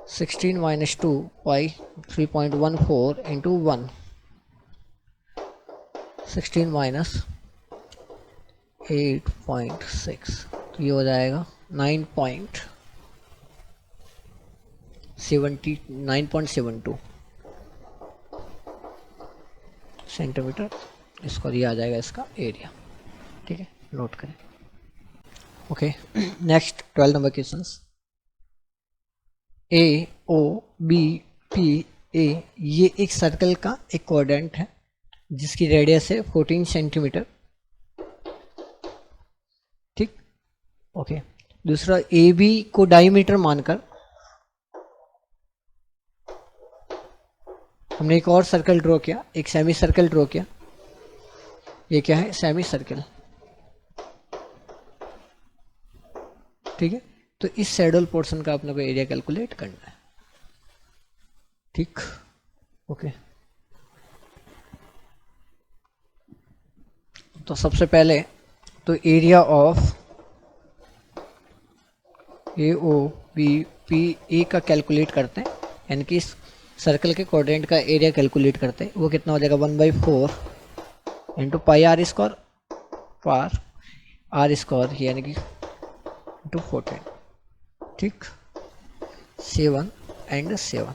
16 - 2π 3.14 × 1, 16 - 8.6, तो ये हो जाएगा 9.72 सेंटीमीटर, इसको ये आ जाएगा इसका एरिया, ठीक है, नोट करें। Okay, next 12 number questions. A O B P A, ये एक सर्कल का एक क्वाड्रेंट है जिसकी रेडियस है 14 सेंटीमीटर, ठीक। ओके, दूसरा ए बी को डायमीटर मानकर हमने एक और सर्कल ड्रॉ किया, एक सेमी सर्कल ड्रॉ किया। ये क्या है, सेमी सर्कल, ठीक है। तो इस सैडल पोर्शन का अपने को एरिया कैलकुलेट करना है, ठीक। ओके, तो सबसे पहले तो area of A O B P A का कैलकुलेट करते हैं, यानी कि इस सर्कल के क्वाड्रेंट का एरिया कैलकुलेट करते हैं, वो कितना हो जाएगा 1/4 इंटू पाई आर स्क्वायर पार आर स्क्वायर यानी कि इंटू 14, ठीक 7 एंड 7,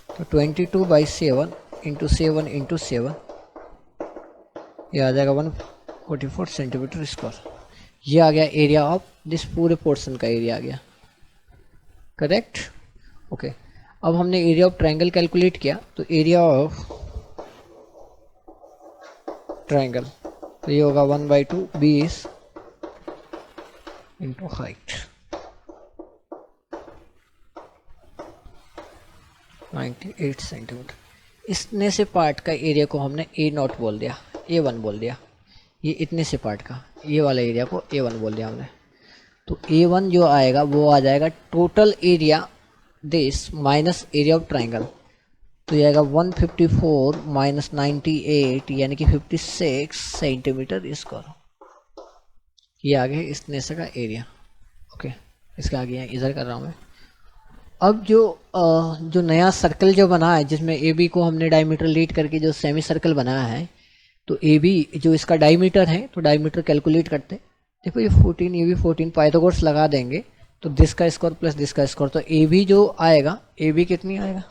तो 22/7 इंटू 7 इंटू 7 ये आ जाएगा 144 सेंटीमीटर स्क्वायर। ये आ गया एरिया ऑफ दिस पूरे पोर्शन का एरिया आ गया, करेक्ट। ओके, अब हमने एरिया ऑफ ट्रायंगल कैलकुलेट किया, तो एरिया ऑफ ट्रायंगल तो ये होगा 1/2 बेस इंटू हाइट 98 सेंटीमीटर। इतने से पार्ट का एरिया को हमने A0 बोल दिया, A1 बोल दिया। ये इतने से पार्ट का ये वाला एरिया को A1 बोल दिया हमने। तो A1 जो आएगा वो आ जाएगा total area this minus area of triangle, तो ये आएगा 154 माइनस 98 यानी कि 56 सेंटीमीटर स्क्वायर। ये आ गया इतने से का एरिया। ओके, इसका आगे यहाँ इधर कर रहा हूँ मैं। अब जो नया सर्कल जो बना है जिसमें ए बी को हमने डायमीटर लीड करके जो सेमी सर्कल बनाया है, तो ए बी जो इसका डायमीटर है तो डायमीटर कैलकुलेट करते हैं। देखो ये 14 ये भी 14 पाइथागोरस लगा देंगे तो दिस का स्क्वायर प्लस दिस का स्क्वायर, तो ए बी जो आएगा ए बी कितनी आएगा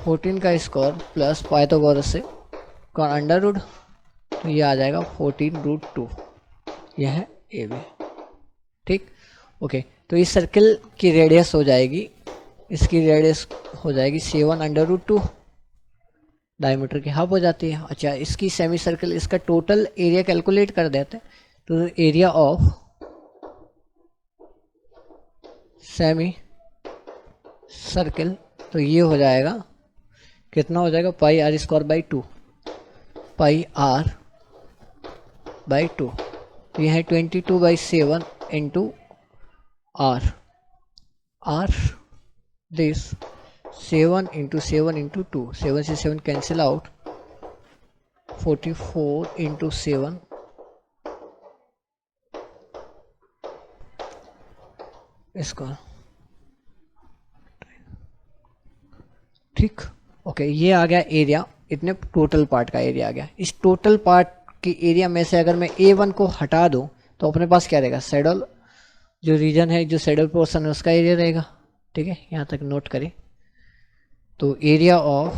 14 का स्क्वायर प्लस पाइथागोरस से का अंडर रूट, तो ये आ जाएगा 14√2, यह है ए बी, ठीक। ओके, तो इस सर्कल की रेडियस हो जाएगी, इसकी रेडियस हो जाएगी 7√2, डायमीटर की हाफ हो जाती है। अच्छा, इसकी सेमी सर्कल इसका टोटल एरिया कैलकुलेट कर देते हैं, तो एरिया ऑफ सेमी सर्कल तो ये हो जाएगा कितना हो जाएगा pi are square by 2, pi R by 2, तो यह है 22/7 into R, R this 7 into 7 into 2, 7 से 7 कैंसिल आउट, 44 इंटू 7 इसका, ठीक। ओके, ये आ गया एरिया, इतने टोटल पार्ट का एरिया आ गया। इस टोटल पार्ट की एरिया में से अगर मैं A1 को हटा दूं तो अपने पास क्या रहेगा, सैडल जो रीजन है जो सैडल पोर्शन है उसका एरिया रहेगा, ठीक है, यहाँ तक नोट करें। तो एरिया ऑफ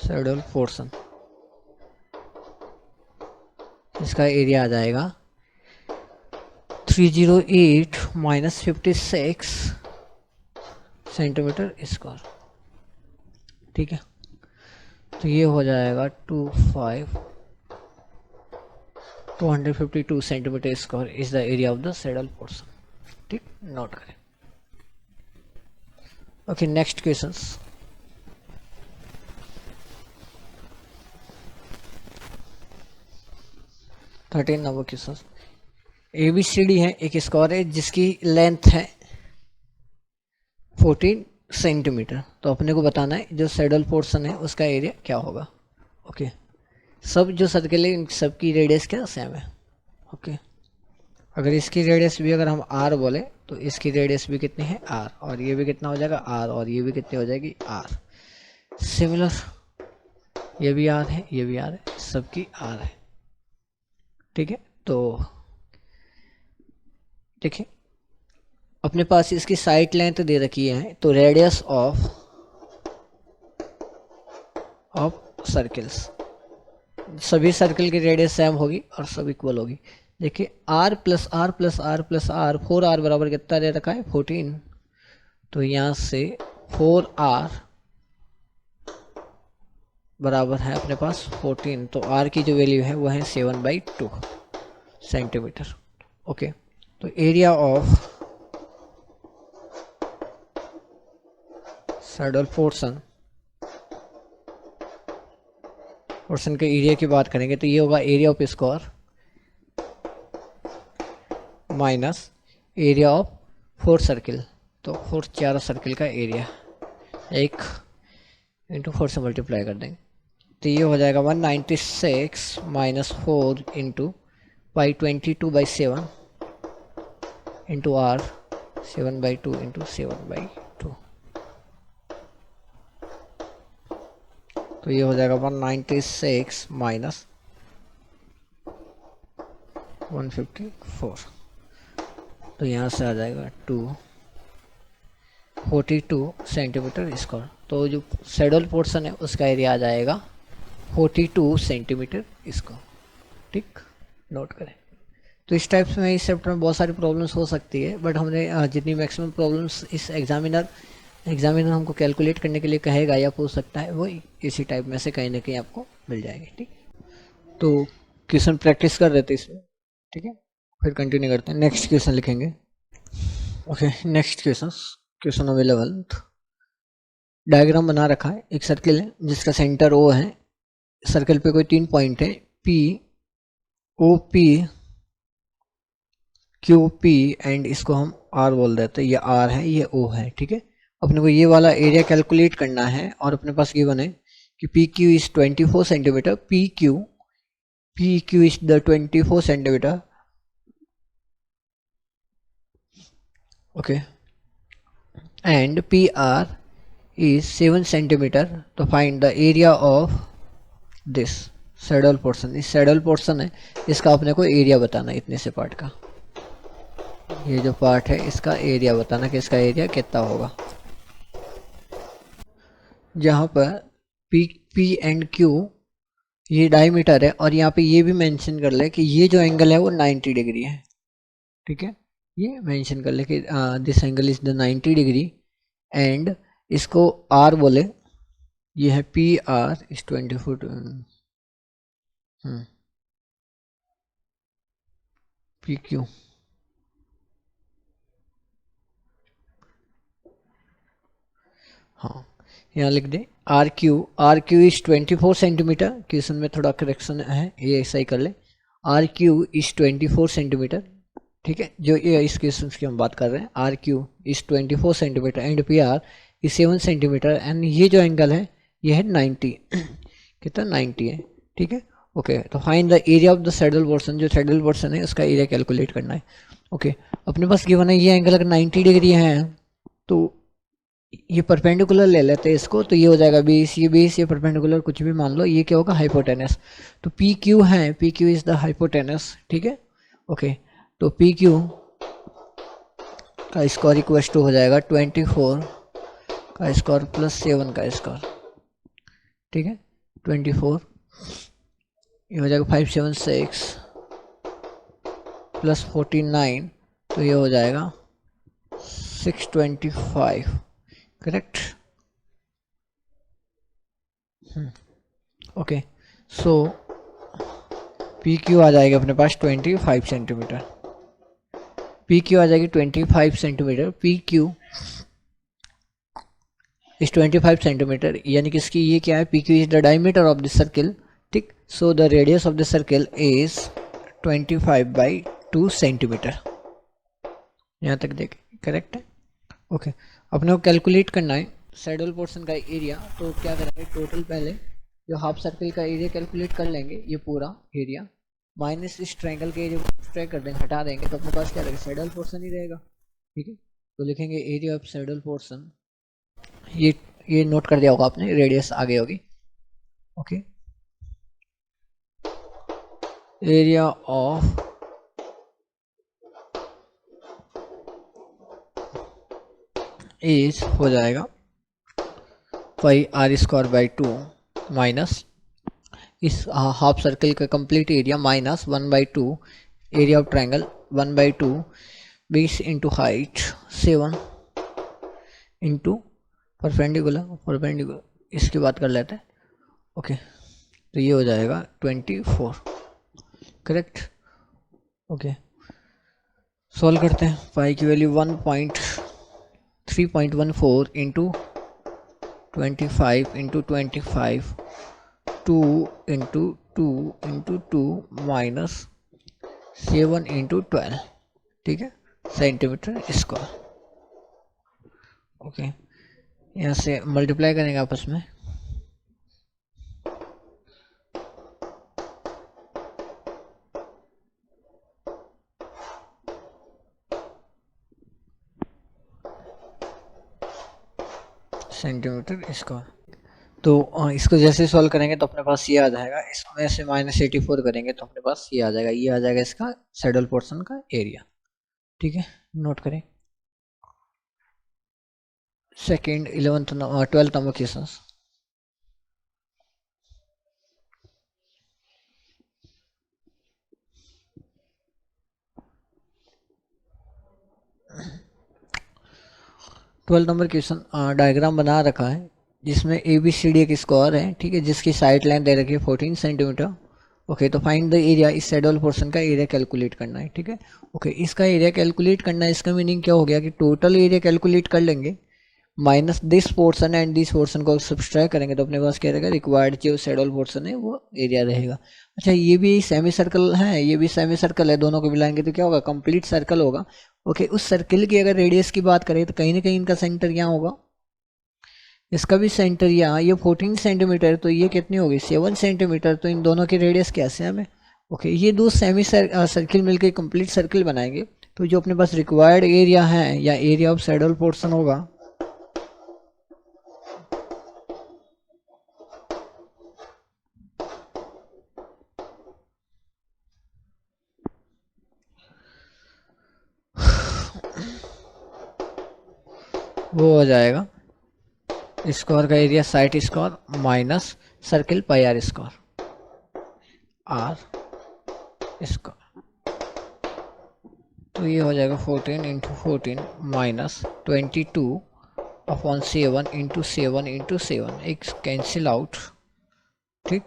सैडल पोर्शन इसका एरिया आ जाएगा 308 माइनस 56 सेंटीमीटर स्क्वायर, ठीक है। तो ये हो जाएगा 252 centimetre square is the area of the shaded portion, ठीक, नोट करें। Okay, next questions. Thirteen number question. ABCD है, एक स्क्वायर है जिसकी लेंथ है 14 सेंटीमीटर, तो अपने को बताना है जो सैडल पोर्शन है उसका एरिया क्या होगा। ओके, सब जो सर्कल है इन सब की रेडियस क्या सेम है। ओके, अगर इसकी रेडियस भी अगर हम r बोले तो इसकी रेडियस भी कितनी है r, और ये भी कितना हो जाएगा r, और ये भी कितनी हो जाएगी r। सिमिलर ये भी r है, ये भी r है, सबकी r है, ठीक है। तो देखिए अपने पास इसकी साइड लेंथ दे रखी है, तो रेडियस ऑफ सर्कल्स, सभी सर्कल की रेडियस सेम होगी और सब इक्वल होगी। देखिए r plus r plus r plus r, 4r बराबर कितना दे रखा है 14, तो यहाँ से 4r बराबर है अपने पास 14, तो r की जो वैल्यू है वो है 7/2 सेंटीमीटर। ओके, तो एरिया ऑफ सैडल पोर्शन के एरिया की बात करेंगे तो ये होगा area of square minus area of 4 circle, तो 4 चारों सर्किल का एरिया 1 इंटू 4 से मल्टीप्लाई कर देंगे, तो ये हो जाएगा 196 minus 4 into pi 22/7 into r 7/2 into 7/2, तो ये हो जाएगा 196 माइनस 154, तो यहाँ से आ जाएगा 242 सेंटीमीटर स्क्वायर। तो जो शेडोल पोर्शन है उसका एरिया आ जाएगा 42 सेंटीमीटर स्क्वायर। ठीक, नोट करें। तो इस टाइप में इस चैप्टर में बहुत सारी प्रॉब्लम्स हो सकती है, बट हमने जितनी मैक्सिमम प्रॉब्लम्स इस एग्जामिनर हमको कैलकुलेट करने के लिए कहेगा या पूछ सकता है, वो इसी टाइप में से कहीं ना कहीं आपको मिल जाएगी। ठीक, तो क्वेश्चन प्रैक्टिस कर रहे थे इसमें, ठीक है, फिर कंटिन्यू करते हैं। नेक्स्ट क्वेश्चन लिखेंगे। Okay, next question number 11। Diagram बना रखा है, एक सर्किल है जिसका सेंटर ओ है, सर्कल पे कोई 3 पॉइंट है, P O P Q P, and इसको हम आर बोल देते हैं। ये आर है, ये ओ है। ठीक है, अपने को ये वाला एरिया कैलकुलेट करना है, और अपने पास गिवन है कि P Q is 24 centimetre, P Q is the 24 centimetre. Okay, and P R is 7 centimetre. तो find the area of this shaded portion. इस सैडल पोर्शन है, इसका अपने को एरिया बताना है, इतने से पार्ट का। ये जो पार्ट है इसका एरिया बताना कि इसका एरिया कितना होगा। जहाँ पर पी एंड क्यू ये डायमीटर है, और यहाँ पे ये भी मेंशन कर ले कि ये जो एंगल है वो 90 डिग्री है। ठीक है, ये मेंशन कर ले कि this angle is the 90 degree, and इसको आर बोले, ये है P R is 24 P Q, हाँ यहाँ लिख दे R Q is 24 centimetre. Question में थोड़ा करेक्शन है, ये सही कर ले। R Q is 24 centimetre. ठीक है, जो ये इस क्वेश्चन की हम बात कर रहे हैं, R Q is 24 centimetre and P R is 7 centimetre, and ये जो एंगल है ये है 90 कितना 90 है। ठीक है, ओके, तो find the area of the shaded portion. जो सैडल पोर्शन है उसका एरिया कैलकुलेट करना है। ओके, अपने पास गिवन है ये एंगल अगर 90 डिग्री है, तो ये परपेंडिकुलर ले लेते हैं इसको, तो ये हो जाएगा 20, ये परपेंडिकुलर कुछ भी मान लो, ये क्या होगा हाइपोटेनस। तो पी क्यू है, P Q is the hypotenuse. ठीक है, ओके, तो पी क्यू का स्क्वायर इक्वल टू हो जाएगा 24 का स्क्वायर प्लस 7 का स्क्वायर। ठीक है, 24 ये हो जाएगा 576 प्लस 49, तो ये हो जाएगा 625। Correct, okay, so P Q आ जाएगा अपने पास 25 सेंटीमीटर। पी क्यू आ जाएगी 25 centimetre. P Q is 25 centimetre, यानी कि इसकी ये क्या है, P Q is the diameter of the circle. ठीक, so the radius of the circle is 25/2 centimetre. यहाँ तक देखें, करेक्ट है। ओके, अपने को कैलकुलेट करना है सैडल पोर्शन का एरिया। तो क्या करेंगे, टोटल पहले जो हाफ सर्किल का एरिया कैलकुलेट कर लेंगे, ये पूरा एरिया माइनस इस ट्रायंगल के एरिया को सब्ट्रैक्ट कर देंगे, हटा देंगे, तो अपने पास क्या रहेगा, सैडल पोर्शन ही रहेगा। ठीक है, तो लिखेंगे एरिया ऑफ सैडल पोर्शन। ये नोट कर दिया होगा आपने, रेडियस आगे होगी। ओके, एरिया ऑफ एज हो जाएगा pi are square by 2 minus इस हाफ सर्कल का complete area minus 1/2 area of triangle 1/2 20 into height 7 into perpendicular इसकी बात कर लेते हैं। ओके, तो ये हो जाएगा 24। करेक्ट, ओके, सॉल्व करते हैं। पाई की value 3.14 into 25 into 25 2 into 2 into 2 minus 7 into 12। ठीक है, सेंटीमीटर स्क्वायर। ओके, यहाँ से मल्टीप्लाई करेंगे आपस में, सेंटीमीटर स्क्वायर। तो इसको जैसे सॉल्व करेंगे तो अपने पास ये आ जाएगा, इसमें से -84 करेंगे तो अपने पास ये आ जाएगा, ये आ जाएगा इसका सैडल पोर्शन का एरिया। ठीक है, नोट करें। Second 12th number question. Twelfth number question, diagram बना रखा है जिसमें ABCD एक स्क्वायर है, ठीक है, जिसकी साइड लाइन दे रखी है 14 सेंटीमीटर। ओके, तो फाइंड द एरिया, इस सैडल पोर्शन का एरिया कैलकुलेट करना है। ठीक है, ओके, इसका एरिया कैलकुलेट करना है। इसका मीनिंग क्या हो गया कि टोटल एरिया कैलकुलेट कर लेंगे, minus this portion and this portion को सब्सट्रैक्ट करेंगे तो अपने पास क्या रहेगा, रिक्वायर्ड जो सैडल पोर्शन है वो एरिया रहेगा। अच्छा, ये भी सेमी सर्कल है, ये भी सेमी सर्कल है, दोनों को मिलाएंगे तो क्या होगा, कंप्लीट सर्कल होगा। ओके, उस सर्कल की अगर रेडियस की बात करें तो कहीं ना कहीं इनका सेंटर यहाँ होगा, इसका भी सेंटर यहाँ, ये 14 सेंटीमीटर तो ये कितनी होगी 7 सेंटीमीटर, तो इन दोनों की रेडियस कैसे हमें। ओके, ये दो सेमी सर्किल मिलकर कंप्लीट सर्किल बनाएंगे, तो जो अपने पास रिक्वायर्ड एरिया है या एरिया ऑफ सैडल पोर्शन होगा वो हो जाएगा स्क्वायर का area side square minus circle pi are square, r square. तो ये हो जाएगा 14 into 14 minus 22 upon 7 into 7 into 7, एक कैंसिल आउट। ठीक,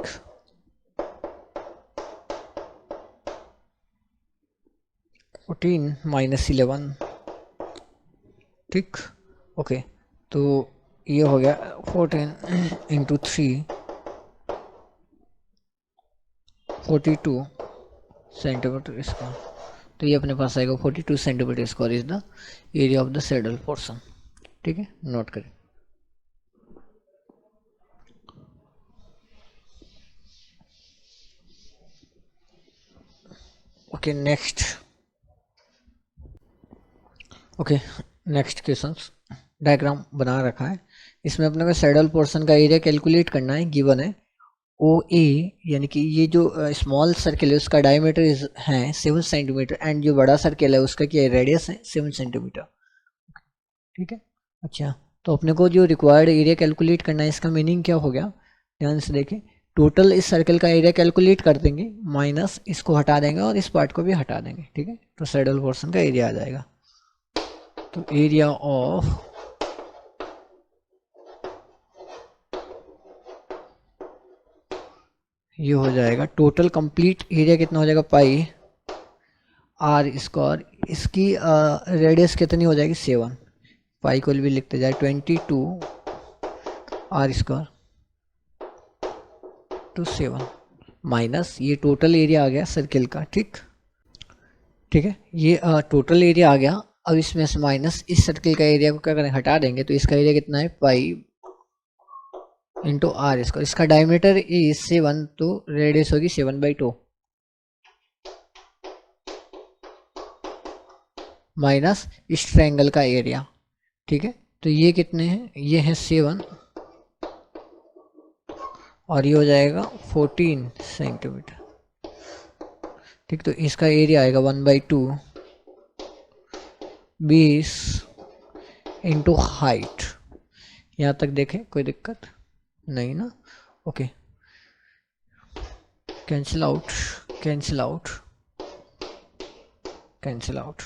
-11। ठीक, ओके, तो ये हो गया 14 इंटू 3 42 सेंटीमीटर स्क्वायर। तो ये अपने पास आएगा 42 centimetre square is the area of the shaded portion. ठीक है, नोट करें। Okay, next. Okay, next question, diagram बना रखा है, इसमें अपने को सैडल पोर्शन का एरिया कैलकुलेट करना है। गिवन है OA, यानी कि ये जो स्मॉल सर्किल है उसका डायमीटर है 7 सेंटीमीटर एंड जो बड़ा सर्किल है उसका क्या रेडियस है 7 सेंटीमीटर। ठीक है, अच्छा, तो अपने को जो रिक्वायर्ड एरिया कैलकुलेट करना है, इसका मीनिंग क्या हो गया, ध्यान से देखें। टोटल इस सर्कल का एरिया कैलकुलेट कर देंगे, माइनस इसको हटा देंगे और इस पार्ट को भी हटा देंगे। ठीक है, तो सैडल पोर्शन का एरिया आ जाएगा। तो एरिया ऑफ ये हो जाएगा टोटल कंप्लीट एरिया कितना हो जाएगा, पाई आर स्क्वायर, इसकी रेडियस कितनी हो जाएगी 7, पाई को भी लिखते जाए 22 आर स्क्वायर टू 7 माइनस ये टोटल एरिया आ गया सर्किल का। ठीक, ठीक है, ये टोटल एरिया आ गया। अब इसमें से माइनस इस सर्किल का एरिया को क्या करें, हटा देंगे, तो इसका एरिया कितना है पाई इंटू आर स्क्वायर, इसका डायमीटर इज 7 तो रेडियस होगी 7/2 माइनस इस ट्रायंगल का एरिया। ठीक है, तो ये कितने हैं, ये है 7 और ये हो जाएगा 14 सेंटीमीटर। ठीक, तो इसका एरिया आएगा 1/2 20 इंटू हाइट। यहाँ तक देखें, कोई दिक्कत नहीं ना। Okay, cancel out, cancel out, cancel out.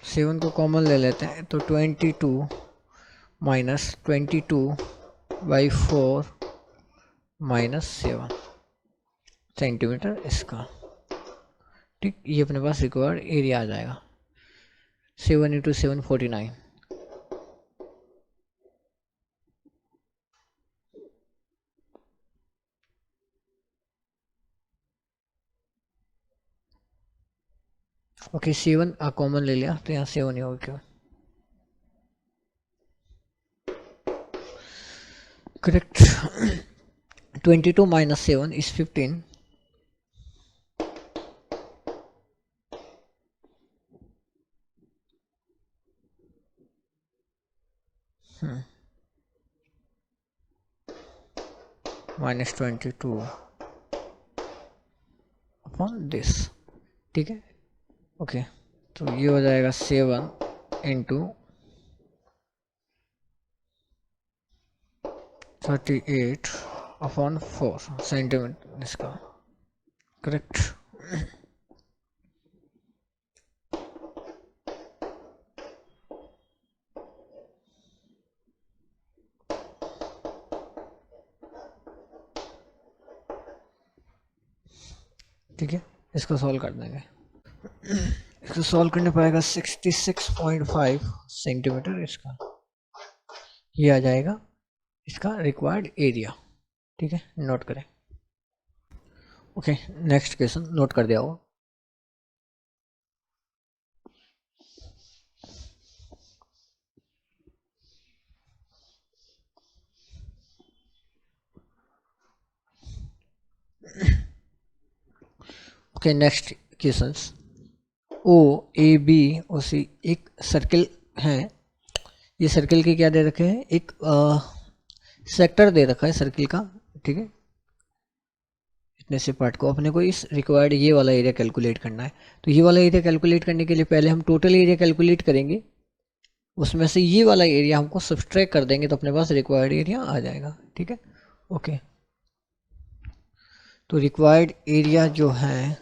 7 को कॉमन ले लेते हैं तो 22 माइनस 22/4 माइनस 7 सेंटीमीटर इसका। ठीक, ये अपने पास रिक्वायर्ड एरिया आ जाएगा 7 इंटू 7 49। ओके, 7 कॉमन ले लिया तो यहाँ 7 ही होगा क्या, correct. 22 minus 7 is 15। -22 upon this, ठीक है। ओके, तो ये हो जाएगा 7 इंटू 38 अपॉन 4 सेंटीमीटर इसका, करेक्ट। ठीक है, इसको सॉल्व कर देंगे। इसको सॉल्व करने पाएगा 66.5 सेंटीमीटर इसका, ये आ जाएगा इसका रिक्वायर्ड एरिया। ठीक है, नोट करें। ओके, नेक्स्ट क्वेश्चन नोट कर दिया हो। Okay, next questions. O A B O C एक सर्किल है, ये सर्किल के क्या दे रखे हैं, एक सेक्टर दे रखा है सर्किल का। ठीक है, इतने से पार्ट को अपने को इस रिक्वायर्ड ये वाला एरिया कैलकुलेट करना है। तो ये वाला एरिया कैलकुलेट करने के लिए पहले हम टोटल एरिया कैलकुलेट करेंगे, उसमें से ये वाला एरिया हमको सब्सट्रैक्ट कर देंगे तो अपने पास रिक्वायर्ड एरिया आ जाएगा। ठीक है, ओके। तो रिक्वायर्ड एरिया जो है,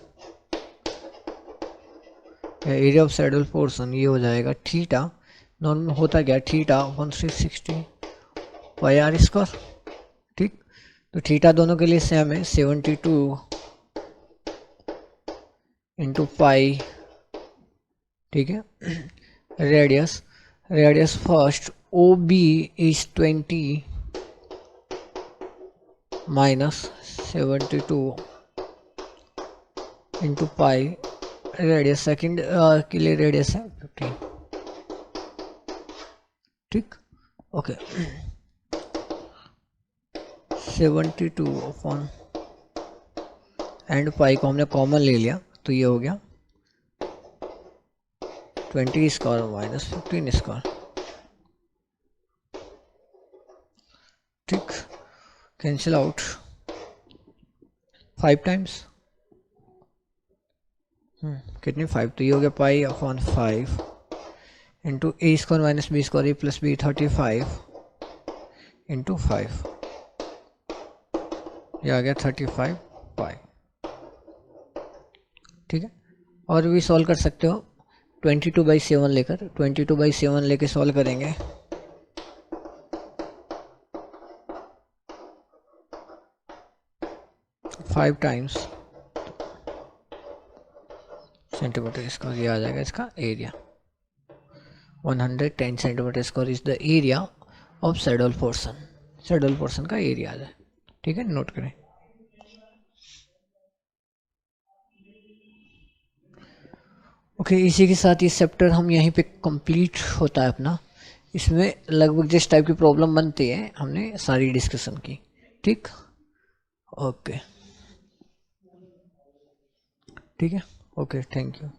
एरिया ऑफ सैडल पोर्शन, ये हो जाएगा थीटा, नॉर्मल होता क्या, थीटा 1/360 पाई आर स्क्वायर। ठीक, तो थीटा दोनों के लिए सेम है, 72 इंटू पाई। ठीक है, radius, radius first O B is 20 minus 72 into pi, radius second के लिए रेडियस है 15। ठीक, ओके। 72 अपॉन एंड पाई को हमने कॉमन ले लिया, तो ये हो गया 20 स्क्वायर माइनस 15 स्क्वायर। ठीक, कैंसिल आउट 5 टाइम्स, कितनी 5, तो ये हो गया pi upon 5 into A square minus B square plus B 35 into 5, ये आ गया 35 पाई। ठीक है, और भी सॉल्व कर सकते हो 22/7 लेकर, 22/7 लेके सॉल्व करेंगे। फाइव टाइम्स सेंटीमीटर स्क्वायर, ये आ जाएगा इसका area. 110 centimetre square is the area of shaded portion, saddle portion का एरिया आ जाए। ठीक है, नोट करें। ओके, इसी के साथ ये चैप्टर हम यहीं पे कंप्लीट होता है अपना। इसमें लगभग जिस टाइप की प्रॉब्लम बनती है हमने सारी डिस्कशन की। ठीक, ओके, ठीक है, ओके, थैंक यू।